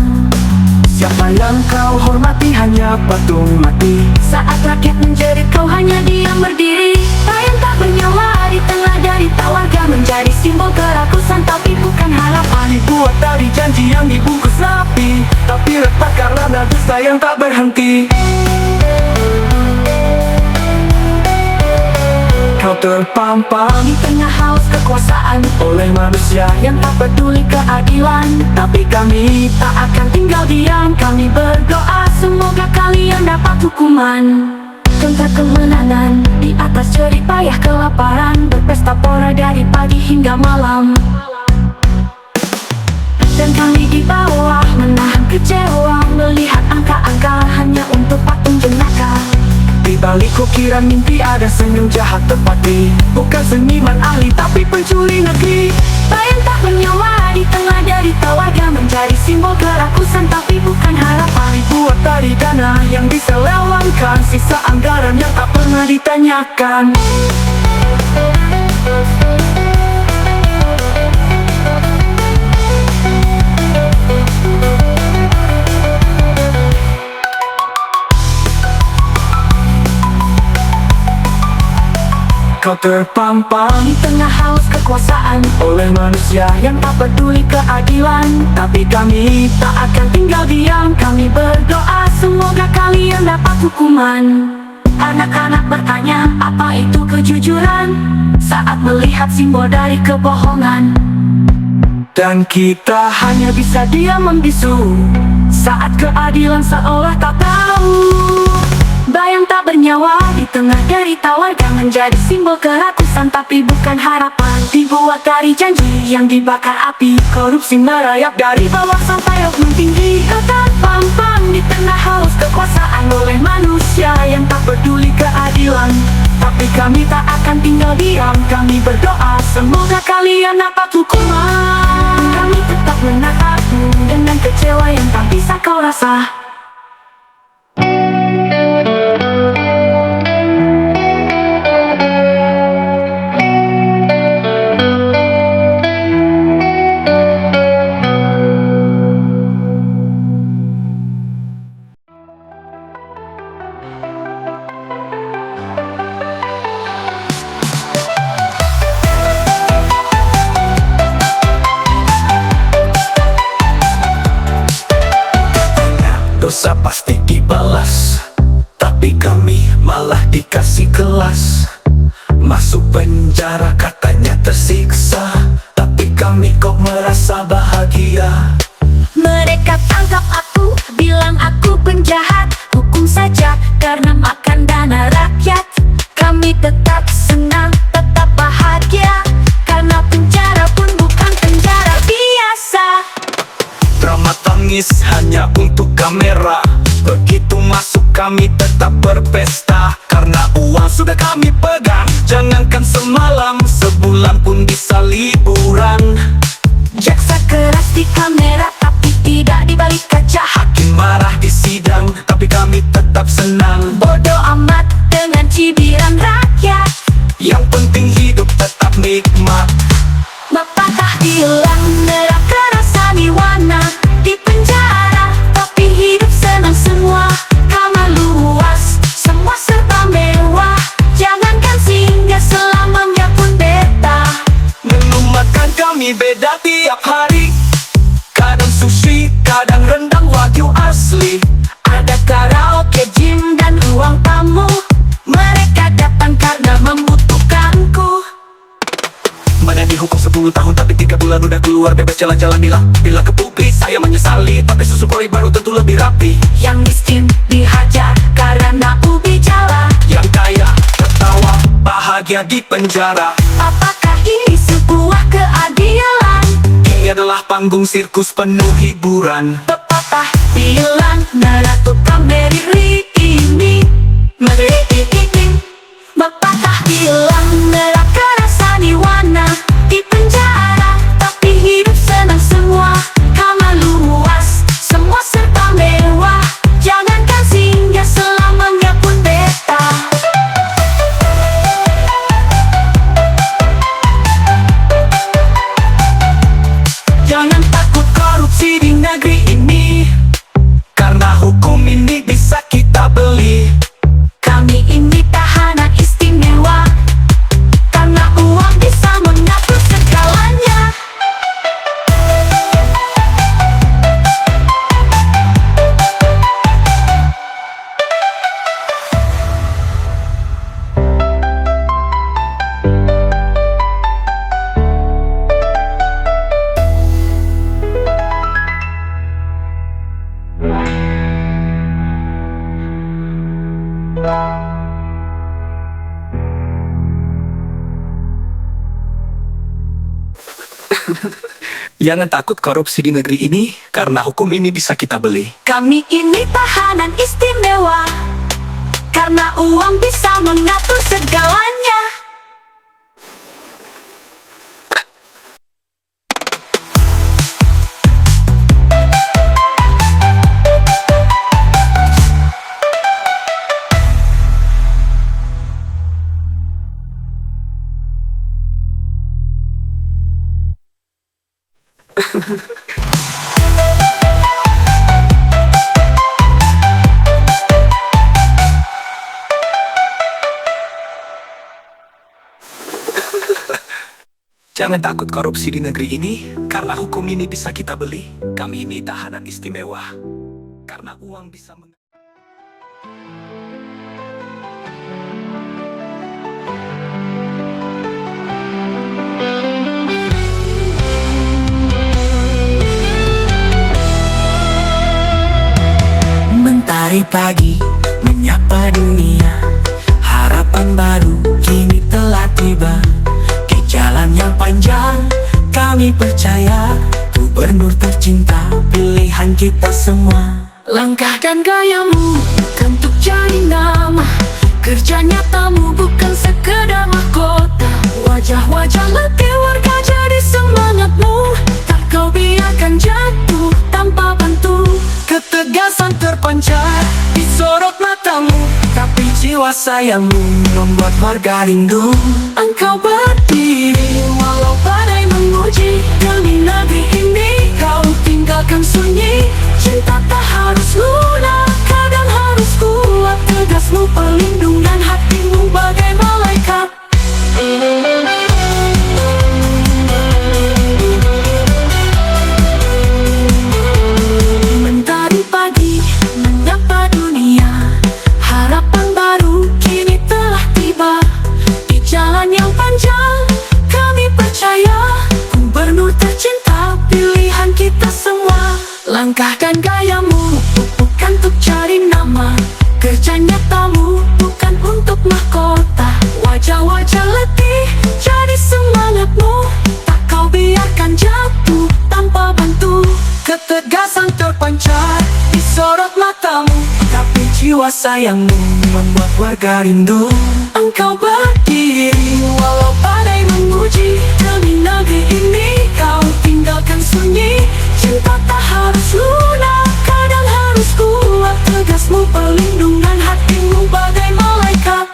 Siapa yang kau hormati hanya patung mati. Saat rakyat menjerit kau hanya diam berdiri. Bayang tak bernyawa di tengah derita warga, menjadi simbol kerakusan tapi bukan harapan. Dibuat dari janji yang dibungkus rapi, tapi retak karena dusta yang tak berhenti. Kau terpampang Di tengah haus kekuasaan oleh manusia yang tak peduli keadilan, tapi kami tak akan tinggal diam. Kami berdoa semoga kalian dapat hukuman. Tentang kemenangan di atas jerih payah kelaparan, berpesta pora dari pagi hingga malam. Dan kami di bawah menahan kecewa, melihat angka-angka hanya untuk patung jenaka. di balik ukiran mimpi ada senyum jahat tepati. Bukan seniman ahli tapi pencuri negeri. Bayang tak bernyawa di tengah derita warga, menjadi simbol kerakusan tapi bukan harapan. Buat dari dana yang diselewengkan, sisa anggaran yang tak pernah ditanyakan. Kau terpampang Di tengah haus kekuasaan oleh manusia yang tak peduli keadilan, tapi kami tak akan tinggal diam. Kami berdoa semoga kalian dapat hukuman. Anak-anak bertanya, apa itu kejujuran? Saat melihat simbol dari kebohongan, dan kita hanya bisa diam membisu saat keadilan seolah tak tahu. Bayang tak bernyawa di tengah derita warga, menjadi simbol kerakusan tapi bukan harapan. Dibuat dari janji yang dibakar api, korupsi merayap dari bawah sampai oknum tinggi. kau terpampang di tengah haus kekuasaan oleh manusia yang tak peduli keadilan, Tapi kami tak akan tinggal diam. Kami berdoa semoga kalian dapat hukuman. Kami tetap menatapmu dengan kecewa yang tak bisa kau rasa. Dosa pasti dibalas, tapi kami malah dikasih kelas. Masuk penjara katanya tersiksa, tapi kami kok merasa bahagia. Mereka tangkap aku, bilang aku penjahat. Hukum saja karena makan dana rakyat. Kami tetap senang, tetap bahagia, karena penjara pun bukan penjara biasa. Drama tangis hanya untuk kamera. Begitu masuk kami tetap berpesta, karena uang sudah kami pegang. Jangankan semalam, sebulan pun bisa liburan. Jaksa keras di kamera tapi tidak di balik kaca. Hakim marah di sidang, tapi kami tetap senang. Bodoh amat dengan cibiran rakyat. Yang penting hidup tetap nikmat. Bapak tak hilang, neraka rasani warna. Di penjara, tapi hidup senang semua. Kamar luas, semua serba mewah. Jangankan singgah, selamanya pun beta. Menu makan kami beda tiap hari. Kadang sushi, kadang rendang wagyu asli. Ada karaoke, gym, dan ruang tamu. Mereka datang karena membutuhkanku. Mana dihukum 10 tahun tapi 3 bulan udah keluar bebas jalan-jalan. Bila ke publik saya menyesali, pakai susu pori baru tentu lebih rapi. Yang miskin dihajar karena ubi jala. Yang kaya tertawa bahagia di penjara. Apakah ini sebuah keadilan? Ini adalah panggung sirkus penuh hiburan. Pepatah bilang neraka kameri ini mengeri ini. Pepatah bilang neraka rasani warna. Di penjara tapi hidup senang semua. Kamar luas, semua serba mewah. Jangankan singgah, selamanya pun beta. Jangan takut korupsi di negeri ini, karena hukum ini bisa kita beli. Kami ini tahanan istimewa, karena uang bisa mengatur segalanya. Jangan takut korupsi di negeri ini, karena hukum ini bisa kita beli. Kami ini tahanan istimewa, karena uang bisa mengatur segalanya. Jangan takut korupsi di negeri ini, karena hukum ini bisa kita beli. Kami ini tahanan istimewa, karena uang bisa Mentari pagi menyapa dunia, harapan baru kini telah tiba. Di jalan yang panjang kami percaya, gubernur tercinta pilihan kita semua. Langkah dan gayamu tentu jadi nama, kerja nyatamu bukan Wajah-wajah letih warga jadi semangatmu. Tak kau biarkan jatuh tanpa bantu. Ketegasan terpancar di sorot matamu, tapi jiwa sayangmu membuat warga rindu. Engkau berdiri walau badai menguji. Demi negeri ini kau tinggalkan sunyi. Cinta tak harus lunak, kadang harus kuat. Tegasmu pelindung dan hatimu bagai malaikat. Mentari pagi menyapa dunia. Harapan baru kini telah tiba. Di jalan yang panjang kami percaya. Gubernur tercinta, pilihan kita semua. Langkah dan gayamu bukan untuk cari nama. Kerja nyatamu bukan untuk mahkota. Wajah-wajah letih jadi semangatmu. Tak kau biarkan jatuh tanpa bantu. Ketegasan terpancar di sorot matamu, tapi jiwa sayangmu membuat warga rindu. Engkau berdiri walau badai menguji. Demi negeri ini kau tinggalkan sunyi. Cinta tak harus lunak, kadang harus kuat. Tegasmu pelindung dan hatimu bagai malaikat.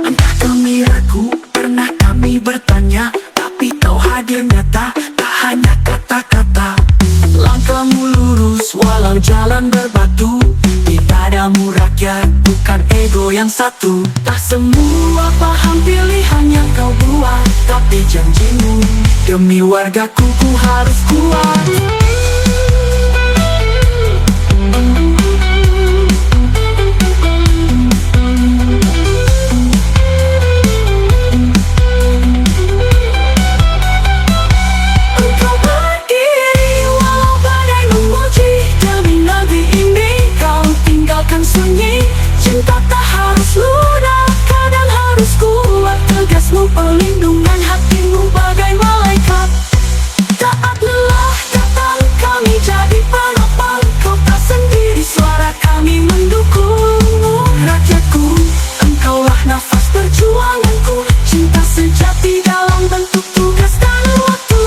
Entah kami ragu, pernah kami bertanya, tapi kau hadir nyata, tak hanya kata-kata. Langkahmu lurus walau jalan berbatu. Di dadamu rakyat, bukan ego yang satu. Tak semua paham pilihan yang kau buat, Tapi janjimu demi wargaku ku harus kuat. Engkau berdiri walau badai menguji. Demi negeri ini kau tinggalkan sunyi. Cinta tak harus lunak, kadang harus kuat. Tegasmu pelindung dan hatimu bagai malaikat. Taat lelah datang kami jadi penopang. Kau tak sendiri, suara kami mendukungmu. Rakyatku, engkaulah nafas perjuanganku. Cinta sejati dalam bentuk tugas dan waktu.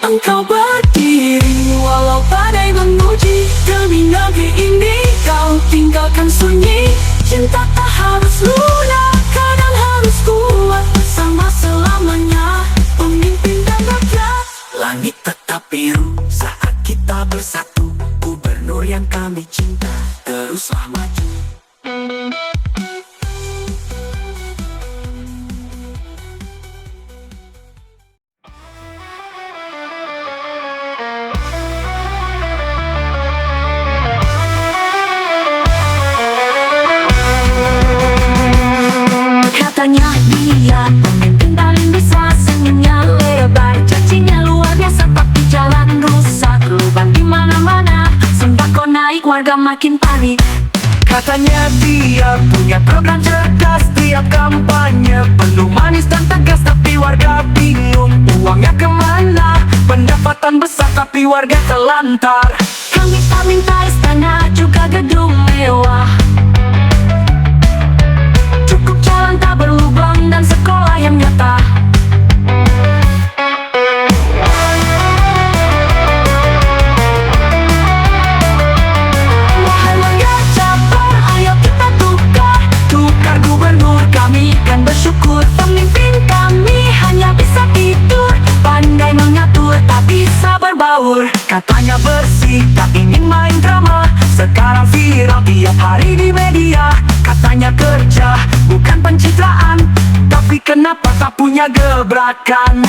Engkau berdiri walau badai menguji. Demi negeri ini kau tinggalkan sunyi. Cinta tak harus lunak, kadang harus kuat. Bersama selamanya pemimpin dan rakyat. Langit tetap biru saat kita bersatu. Gubernur yang kami cinta teruslah maju. Katanya dia pemimpin paling bisa. Senyumnya lebar, cacinya luar biasa. Tapi jalan rusak, lubang di mana-mana. Sembako naik, warga makin panik. Katanya dia punya program cerdas. Tiap kampanye penuh manis dan tegas. Tapi warga bingung uangnya kemana. Pendapatan besar tapi warga telantar. Kami tak minta istana juga gedung mewah. Cukup jalan tak berlubang dan sekolah yang nyata. Wahai warga Jabar, ayo kita tukar. Tukar gubernur, kami kan bersyukur. Pemimpin kami hanya bisa tidur. Pandai mengatur tak bisa berbaur. Katanya bersih, tak ingin main drama. Sekarang viral tiap hari di media. Katanya kerja, bukan pencitraan. Tapi kenapa tak punya gebrakan?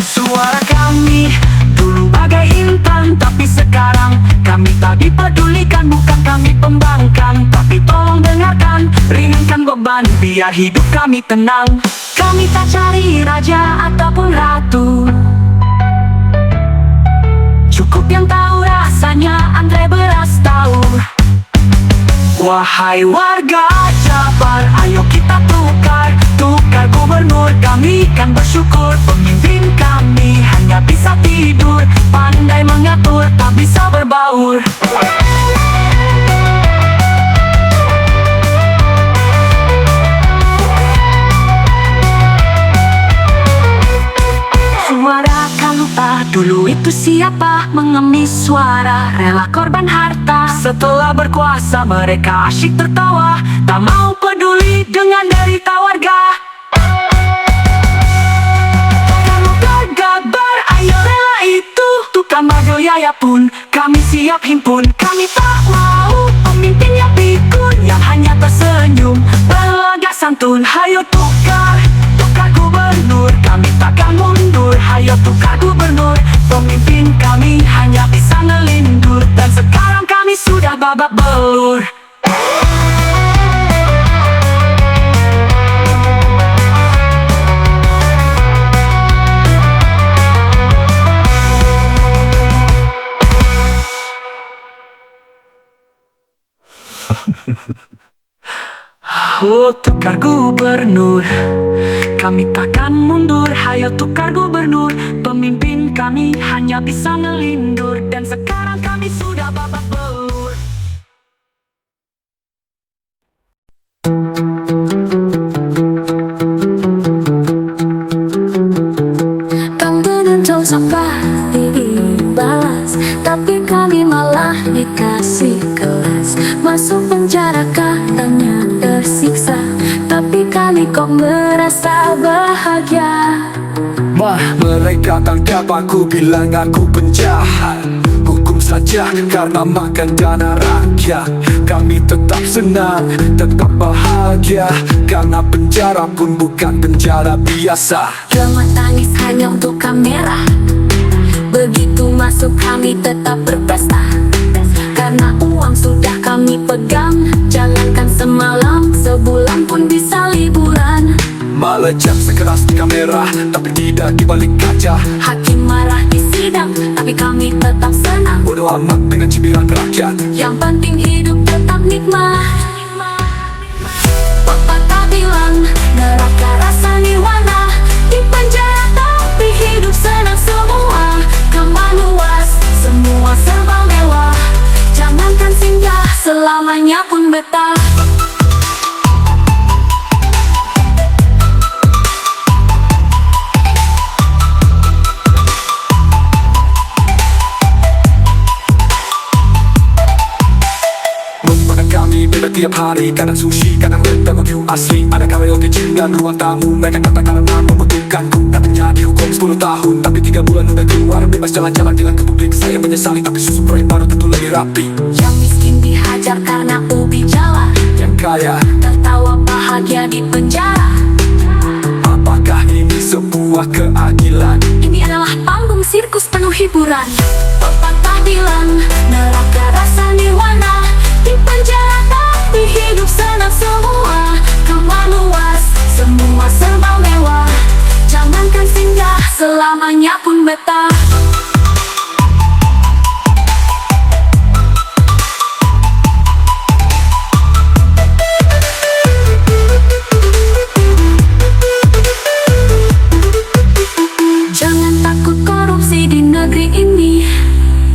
Suara kami dulu bagai intan. Tapi sekarang kami tak dipedulikan. Bukan kami pembangkang, tapi tolong dengarkan. Ringankan beban korban biar hidup kami tenang. Kami tak cari raja ataupun ratu, Cukup yang tahu rasanya Andre beras tahu. Wahai warga Jabar, ayo kita tukar gubernur. Kami kan bersyukur pemimpin kami hanya bisa tidur, pandai mengatur tak bisa berbaur. suarakan lupa dulu itu siapa mengemis suara, rela korban harta. Setelah berkuasa mereka asyik tertawa, tak mau peduli dengan derita warga. Kamu tergabar, ayo rela itu. Tukang Majoyaya pun kami siap himpun. Kami tak mau pemimpin yang pikun, yang hanya tersenyum berlagak santun. Hayo tukar gubernur, kami takkan mundur. Hayo tukar gubernur, pemimpin kami hanya bisa ngelindur. Dan sekarang kami sudah babak belur. Oh, tukar gubernur, kami takkan mundur. Hayo tukar gubernur, pemimpin kami hanya bisa ngelindur. Dan sekarang kami sudah babak belur. Kamu dan jauh sampai dibalas, tapi kami malah dikasih kelas. Masuk penjara katanya tersiksa, tapi kami kok merasa bahagia. Mereka tangkap aku bilang aku penjahat. Hukum saja karena makan dana rakyat. Kami tetap senang, tetap bahagia, karena penjara pun bukan penjara biasa. Drama tangis hanya untuk kamera, begitu masuk kami tetap berpesta. Karena uang sudah kami pegang, jalankan semalam, sebulan pun bisa liburan. Melejam sekeras di kamera, tapi tidak di balik kaca. Hakim marah di sidang, tapi kami tetap senang. Bodoh amat dengan cibiran rakyat, yang penting hidup tetap nikmat. Pepatah bilang, neraka rasanya warna, di penjara tapi hidup senang semua. Kamar luas, semua serba mewah, jangankan singgah, selamanya pun betah. beda tiap hari, kadang sushi, kadang rendang view asli. Ada karaoke dengan ruang tamu, mereka kata karena membutuhkanku. Katanya dihukum 10 tahun, tapi 3 bulan udah keluar. Bebas jalan-jalan dengan ke publik, saya menyesali. Tapi susu brand baru tentu lebih rapi. Yang miskin dihajar karena ubi jala, yang kaya tertawa bahagia di penjara. Apakah ini sebuah keadilan? Ini adalah panggung sirkus penuh hiburan. Pepatah bilang, neraka rasa nirwana, di penjara tapi hidup senang semua. Kamar luas, semua serba mewah, jangankan singgah, selamanya pun betah. Jangan takut korupsi di negeri ini,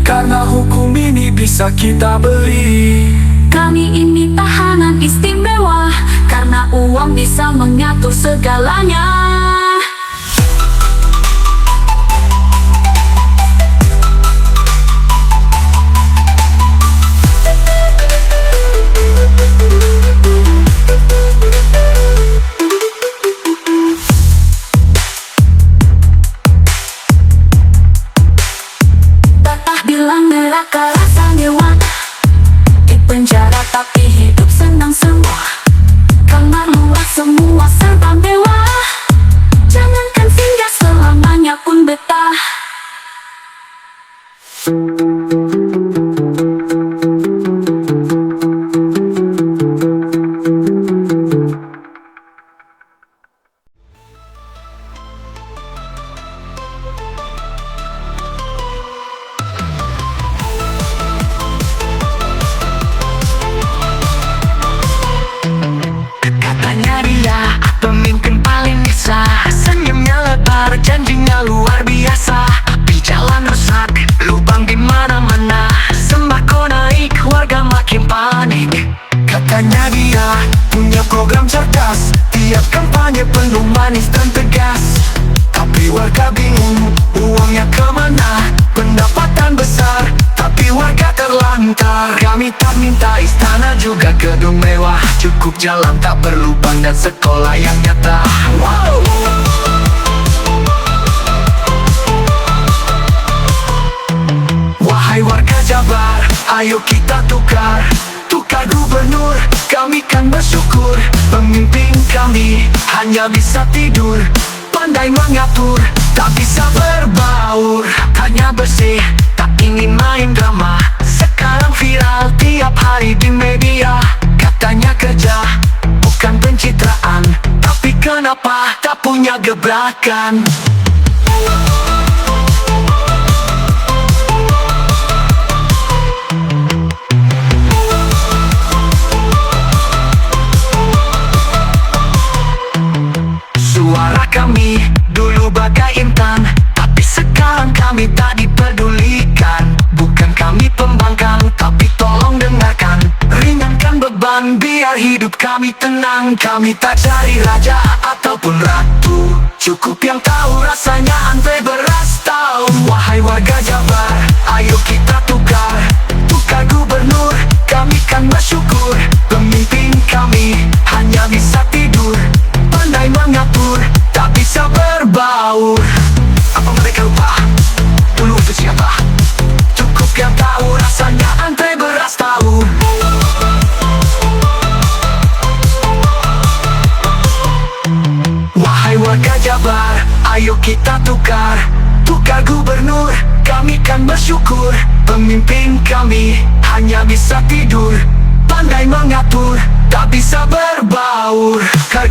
karena hukum ini bisa kita beli. kami ini tahanan istimewa, karena uang bisa mengatur segalanya. Pepatah bilang neraka rasanya nirwana, di penjara tapi hidup senang semua. Kamar luas, semua serba mewah, cerdas, tiap kampanye penuh manis dan tegas. Tapi warga bingung, uangnya kemana? Pendapatan besar, tapi warga terlantar. Kami tak minta istana juga gedung mewah, cukup jalan tak perlu bank dan sekolah yang nyata. Wow. Wahai warga Jabar, ayo kita tukar gubernur, kami kan bersyukur. Pemimpin kami hanya bisa tidur, pandai mengatur, tak bisa berbaur. Hanya bersih, tak ingin main drama. Sekarang viral tiap hari di media. Katanya kerja, bukan pencitraan, tapi kenapa tak punya gebrakan? Suara kami dulu bagai intan, tapi sekarang kami tak dipedulikan. Bukan kami pembangkang, tapi tolong dengarkan. Ringankan beban biar hidup kami tenang. Kami tak cari raja ataupun ratu, cukup yang tahu rasanya antre beras tahun. Wahai warga Jabar, ayo kita tukar gubernur, kami kan bersyukur. Pemimpin kami hanya bisa tidur, pandai mengatur, tak bisa berbaur. Apa mereka lupa? Dulu itu siapa? Cukup yang tahu rasanya antre beras tahu. Wahai warga Jabar, ayo kita tukar gubernur, kami kan bersyukur. Pemimpin kami hanya bisa tidur, pandai mengatur, tak bisa berbaur.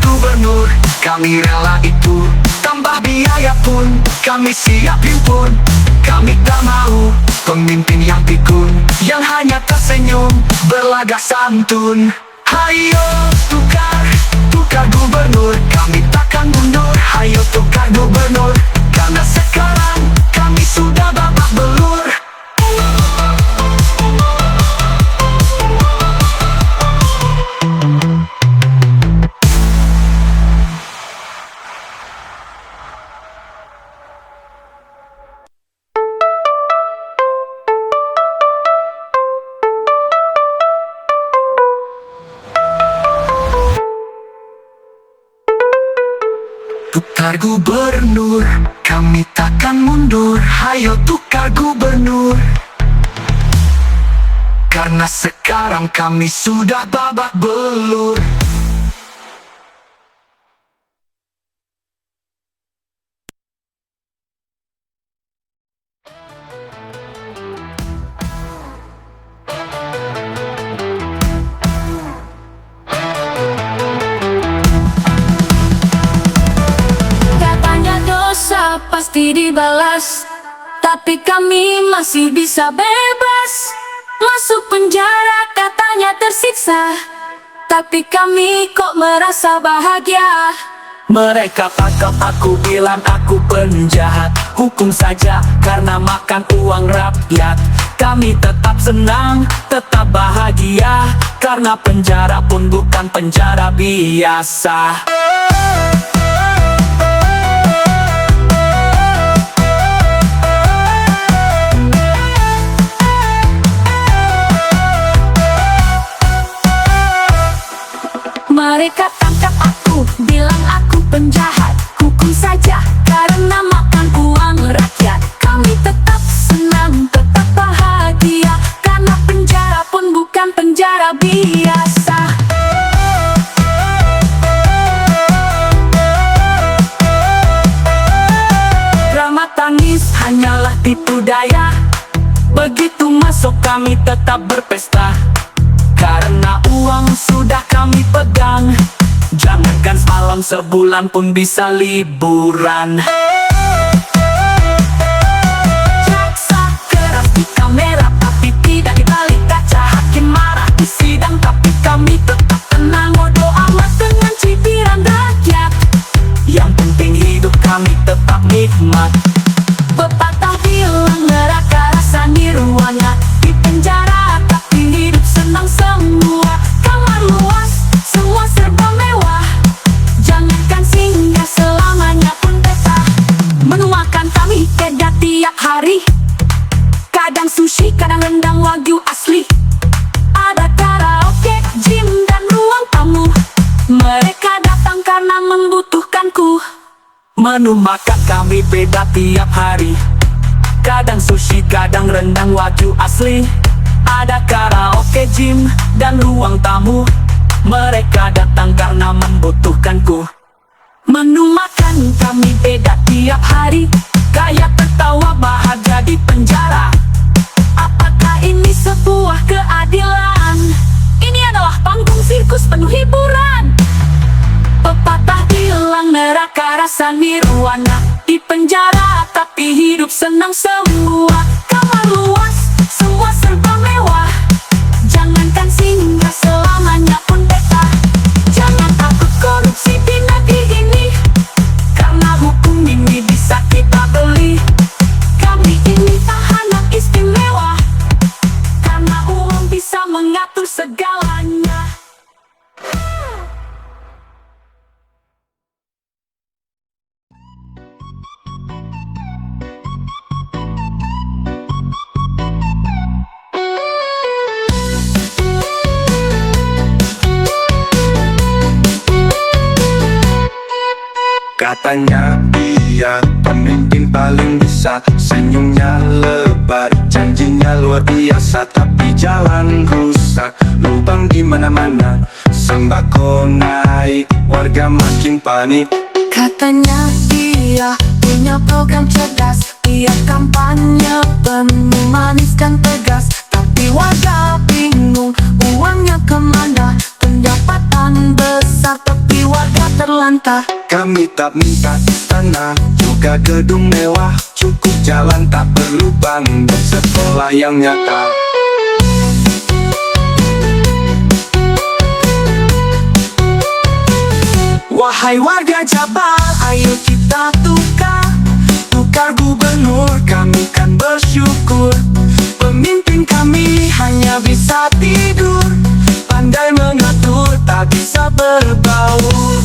Gubernur, kami rela itu, tambah biaya pun kami siap himpun. Kami tak mau pemimpin yang pikun, yang hanya tersenyum, berlagak santun. Hayo tukar gubernur, kami takkan mundur. Hayo tukar gubernur, karena sekarang kami sudah babak belur. Tukar gubernur, kami takkan mundur. Hayo tukar gubernur, karena sekarang kami sudah babak belur. Pasti dibalas, tapi kami masih bisa bebas. Masuk penjara katanya tersiksa, tapi kami kok merasa bahagia. Mereka tangkap aku, bilang aku penjahat. Hukum saja karena makan uang rakyat. Kami tetap senang, tetap bahagia, karena penjara pun bukan penjara biasa. Mereka tangkap aku, bilang aku penjahat. Hukum saja karena makan uang rakyat. Kami tetap senang, tetap bahagia, karena penjara pun bukan penjara biasa. Drama tangis hanyalah tipu daya. Begitu masuk kami tetap berpesta, karena uang sudah kami pegang. Jangankan semalam, sebulan pun bisa liburan. Jaksa keras di kamera, tapi tidak di balik kaca. Hakim marah di sidang, tapi kami tetap tenang. Bodo amat dengan cibiran rakyat, yang penting hidup kami tetap nikmat. Pepatah bilang neraka rasanya ruangnya. Di penjara tapi hidup senang semua. Kamar luas, semua serba mewah. Menu makan kami beda tiap hari. Kadang sushi, kadang rendang wagyu asli. Ada karaoke, gym, dan ruang tamu. Mereka datang karena membutuhkanku. Menu makan kami beda tiap hari. Kayak tertawa bahagia di penjara. Apakah ini sebuah keadilan? Ini adalah panggung sirkus penuh hiburan. Pepatah bilang neraka rasa nirwana. Di penjara tapi hidup senang semua. Kamar luas, semua serba mewah. Jangankan singgah, selamanya pun betah. Jangan takut korupsi di negeri ini, karena hukum ini bisa kita beli. Kami ini tahanan istimewa, karena uang bisa mengatur segalanya. Katanya dia pemimpin paling bisa. Senyumnya lebar, janjinya luar biasa. Tapi jalan rusak, lubang di mana-mana. Sembako naik, warga makin panik. Katanya dia punya program cerdas. Dia kampanye penuh manis dan tegas. Tapi warga bingung, uangnya kemana? Pendapatan besar tapi warga terlantar. Kami tak minta istana, juga gedung mewah. Cukup jalan, tak perlu bank dan sekolah yang nyata. Wahai warga Jabar, ayo kita tukar gubernur, kami kan bersyukur. Pemimpin kami hanya bisa tidur, pandai mengatur, tak bisa berbaur.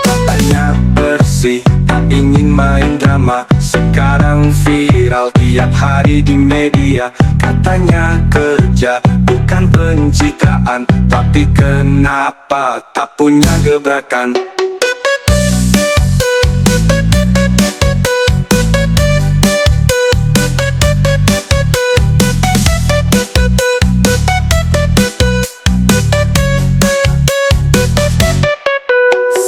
Katanya bersih, tak ingin main drama. Sekarang viral tiap hari di media. Katanya kerja, bukan pencitraan. Tapi kenapa tak punya gebrakan?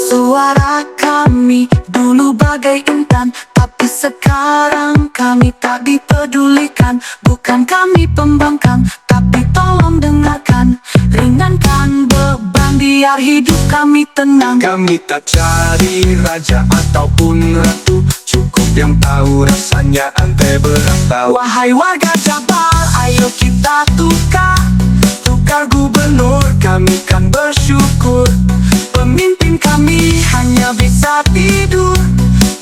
Suara kami dulu bagai intan, tapi sekarang kami tak dipedulikan. Bukan kami pembangkang, tapi tolong dengarkan. Ringankan beban biar hidup kami tenang. Kami tak cari raja ataupun ratu, cukup yang tahu rasanya ante berantau. Wahai warga Jabar, Ayo kita tukar gubernur, kami kan bersyukur. Pemimpin kami hanya bisa tidur,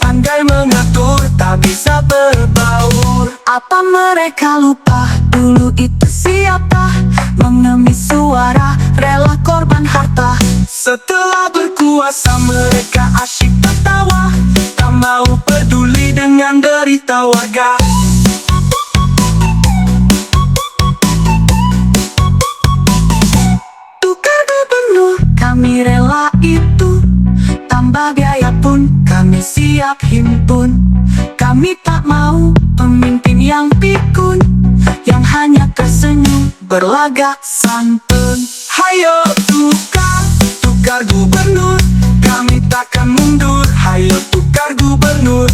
pandai mengatur, tak bisa berbaur. apa mereka lupa dulu itu siapa? Mengemis suara, rela korban harta. Setelah berkuasa mereka asyik tertawa, tak mau peduli dengan derita warga. Tukar gubernur, kami rela itu. Tambah biaya pun kami siap himpun. Kami tak mau pemimpin yang pikun, yang hanya tersenyum berlagak santun. Hayo tukar gubernur, kami takkan mundur. Hayo tukar gubernur,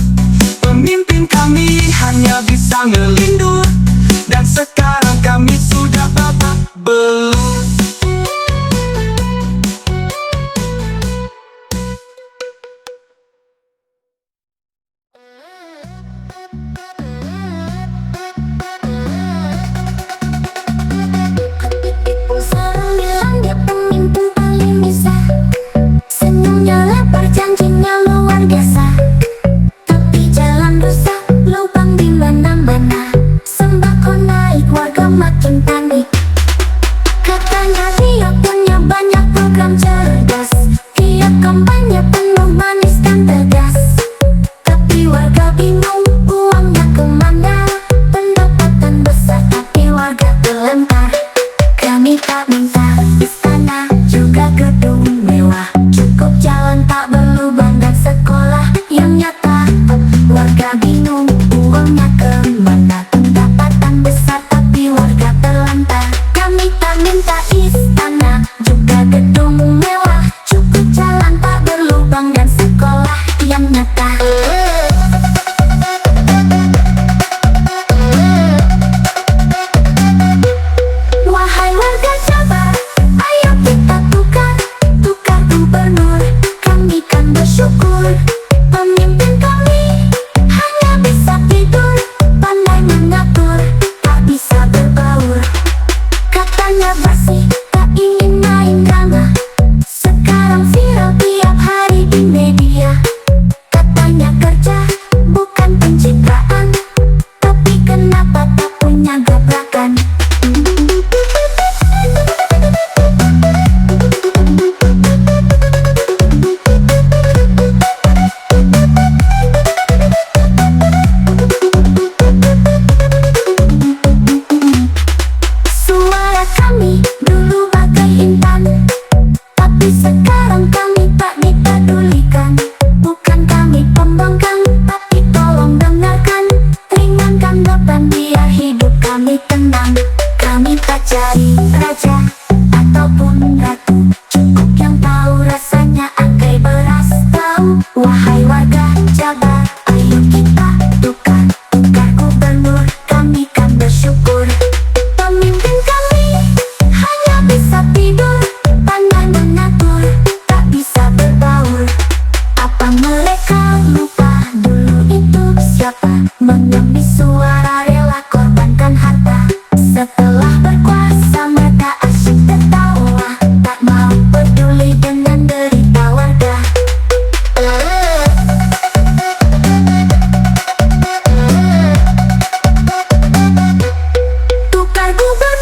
pemimpin kami hanya bisa ngelindur. Dan sekarang kami sudah babak belur. Orang bilang dia pemimpin paling agar ku